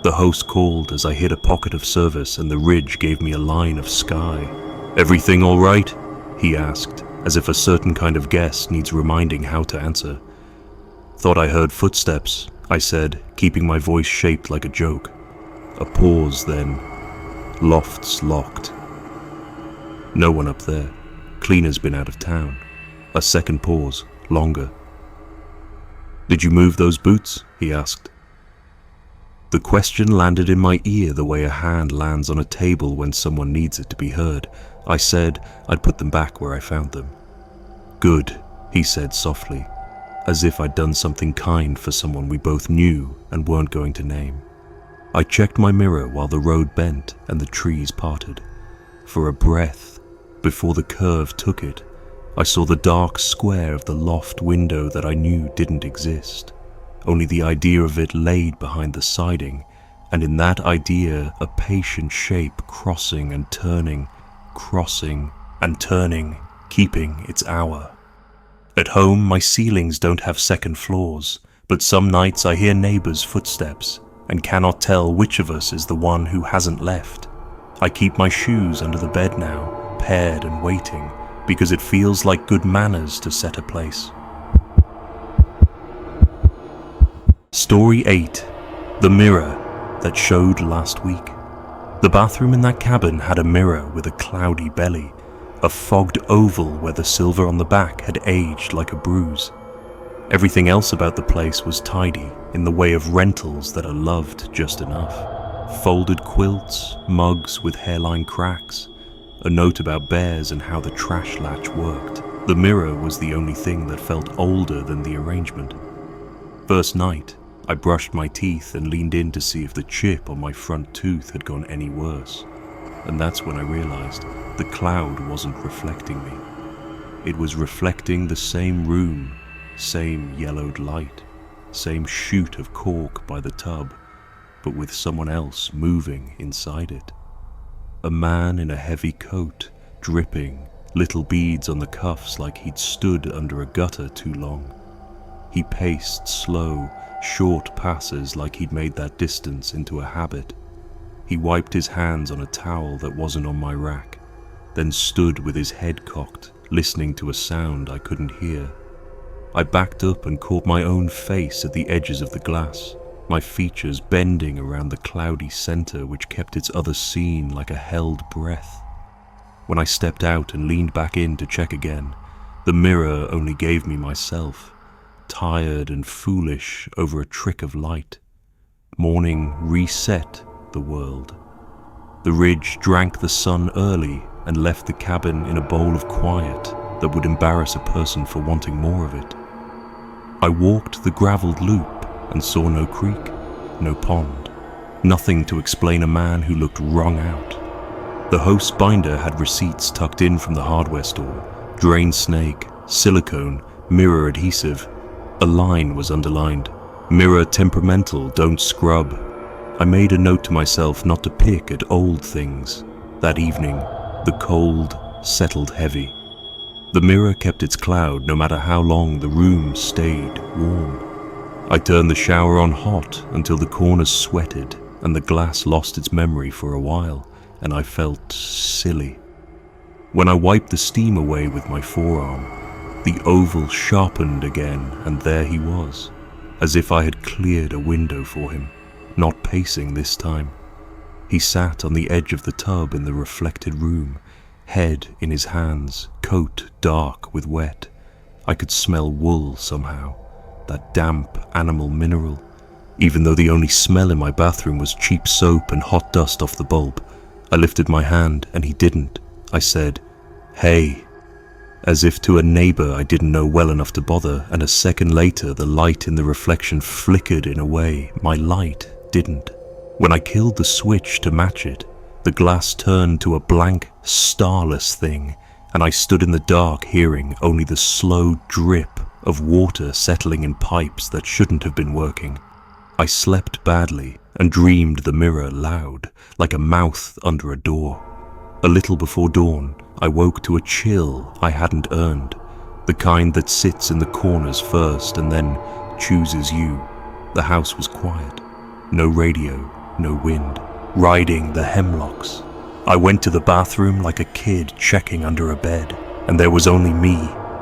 The host called as I hit a pocket of service and the ridge gave me a line of sky. "Everything all right?" he asked, as if a certain kind of guest needs reminding how to answer. "Thought I heard footsteps," I said, keeping my voice shaped like a joke. A pause then. Lofts locked. No one up there. Cleaner's been out of town. A second pause, longer. "Did you move those boots?" he asked. The question landed in my ear the way a hand lands on a table when someone needs it to be heard. I said I'd put them back where I found them. "Good," he said softly, as if I'd done something kind for someone we both knew and weren't going to name. I checked my mirror while the road bent and the trees parted. For a breath, before the curve took it, I saw the dark square of the loft window that I knew didn't exist. Only the idea of it laid behind the siding, and in that idea a patient shape crossing and turning, keeping its hour. At home, my ceilings don't have second floors, but some nights I hear neighbors' footsteps and cannot tell which of us is the one who hasn't left. I keep my shoes under the bed now, paired and waiting, because it feels like good manners to set a place. Story 8. The mirror that showed last week. The bathroom in that cabin had a mirror with a cloudy belly, a fogged oval where the silver on the back had aged like a bruise. Everything else about the place was tidy, in the way of rentals that are loved just enough. Folded quilts, mugs with hairline cracks, a note about bears and how the trash latch worked. The mirror was the only thing that felt older than the arrangement. First night, I brushed my teeth and leaned in to see if the chip on my front tooth had gone any worse. And that's when I realized the cloud wasn't reflecting me. It was reflecting the same room, same yellowed light, same chute of cork by the tub, but with someone else moving inside it. A man in a heavy coat, dripping, little beads on the cuffs like he'd stood under a gutter too long. He paced slow, short passes like he'd made that distance into a habit. He wiped his hands on a towel that wasn't on my rack, then stood with his head cocked, listening to a sound I couldn't hear. I backed up and caught my own face at the edges of the glass, my features bending around the cloudy center which kept its other scene like a held breath. When I stepped out and leaned back in to check again, the mirror only gave me myself, tired and foolish over a trick of light. Morning reset the world. The ridge drank the sun early and left the cabin in a bowl of quiet that would embarrass a person for wanting more of it. I walked the gravelled loop and saw no creek, no pond, nothing to explain a man who looked wrung out. The host's binder had receipts tucked in from the hardware store, drain snake, silicone, mirror adhesive. A line was underlined, "Mirror temperamental, don't scrub." I made a note to myself not to pick at old things. That evening, the cold settled heavy. The mirror kept its cloud no matter how long the room stayed warm. I turned the shower on hot until the corners sweated and the glass lost its memory for a while, and I felt silly. When I wiped the steam away with my forearm, the oval sharpened again, and there he was, as if I had cleared a window for him, not pacing this time. He sat on the edge of the tub in the reflected room, head in his hands, coat dark with wet. I could smell wool somehow, that damp animal mineral, even though the only smell in my bathroom was cheap soap and hot dust off the bulb. I lifted my hand and he didn't. I said, "Hey," as if to a neighbor I didn't know well enough to bother, and a second later the light in the reflection flickered in a way my light didn't. When I killed the switch to match it, the glass turned to a blank, starless thing, and I stood in the dark hearing only the slow drip of water settling in pipes that shouldn't have been working. I slept badly and dreamed the mirror loud, like a mouth under a door. A little before dawn, I woke to a chill I hadn't earned, the kind that sits in the corners first and then chooses you. The house was quiet, no radio, no wind, riding the hemlocks. I went to the bathroom like a kid checking under a bed, and there was only me,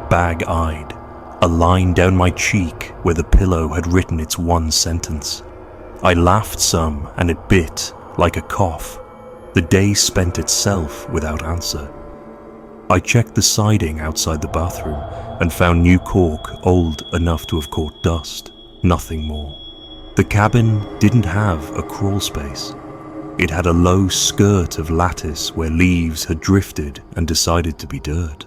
bag-eyed, a line down my cheek where the pillow had written its one sentence. I laughed some, and it bit like a cough. The day spent itself without answer. I checked the siding outside the bathroom and found new cork old enough to have caught dust, nothing more. The cabin didn't have a crawl space. It had a low skirt of lattice where leaves had drifted and decided to be dirt.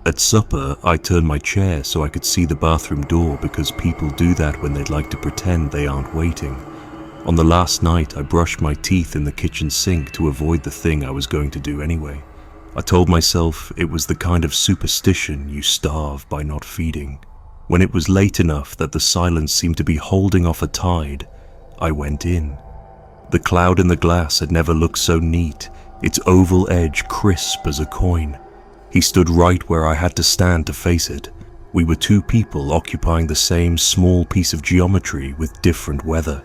At supper, I turned my chair so I could see the bathroom door because people do that when they'd like to pretend they aren't waiting. On the last night, I brushed my teeth in the kitchen sink to avoid the thing I was going to do anyway. I told myself it was the kind of superstition you starve by not feeding. When it was late enough that the silence seemed to be holding off a tide, I went in. The cloud in the glass had never looked so neat, its oval edge crisp as a coin. He stood right where I had to stand to face it. We were two people occupying the same small piece of geometry with different weather.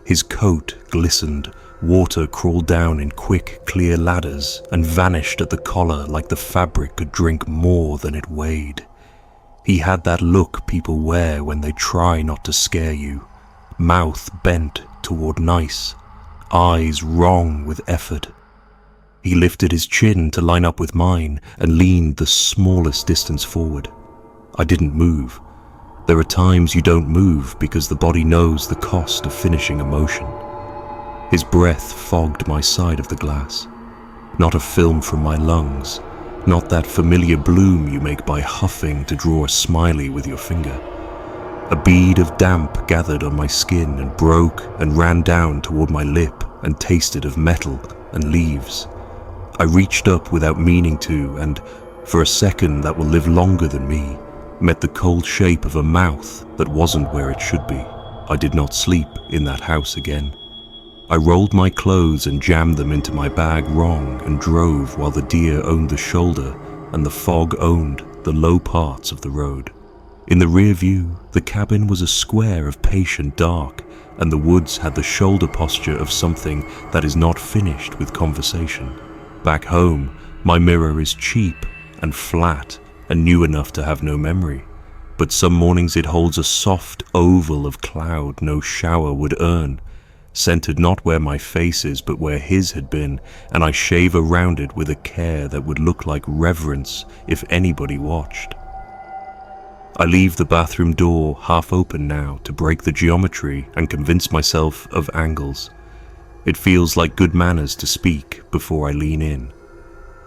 His coat glistened, water crawled down in quick, clear ladders and vanished at the collar like the fabric could drink more than it weighed. He had that look people wear when they try not to scare you, mouth bent toward nice, eyes wrong with effort. He lifted his chin to line up with mine and leaned the smallest distance forward. I didn't move. There are times you don't move because the body knows the cost of finishing a motion. His breath fogged my side of the glass. Not a film from my lungs, not that familiar bloom you make by huffing to draw a smiley with your finger. A bead of damp gathered on my skin and broke and ran down toward my lip and tasted of metal and leaves. I reached up without meaning to, and for a second that will live longer than me, met the cold shape of a mouth that wasn't where it should be. I did not sleep in that house again. I rolled my clothes and jammed them into my bag wrong and drove while the deer owned the shoulder and the fog owned the low parts of the road. In the rear view, the cabin was a square of patient dark, and the woods had the shoulder posture of something that is not finished with conversation. Back home, my mirror is cheap and flat and new enough to have no memory, but some mornings it holds a soft oval of cloud no shower would earn, centered not where my face is but where his had been, and I shave around it with a care that would look like reverence if anybody watched. I leave the bathroom door half open now to break the geometry and convince myself of angles. It feels like good manners to speak before I lean in.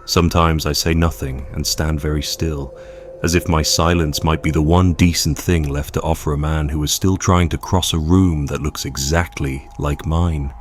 Sometimes I say nothing and stand very still, as if my silence might be the one decent thing left to offer a man who is still trying to cross a room that looks exactly like mine.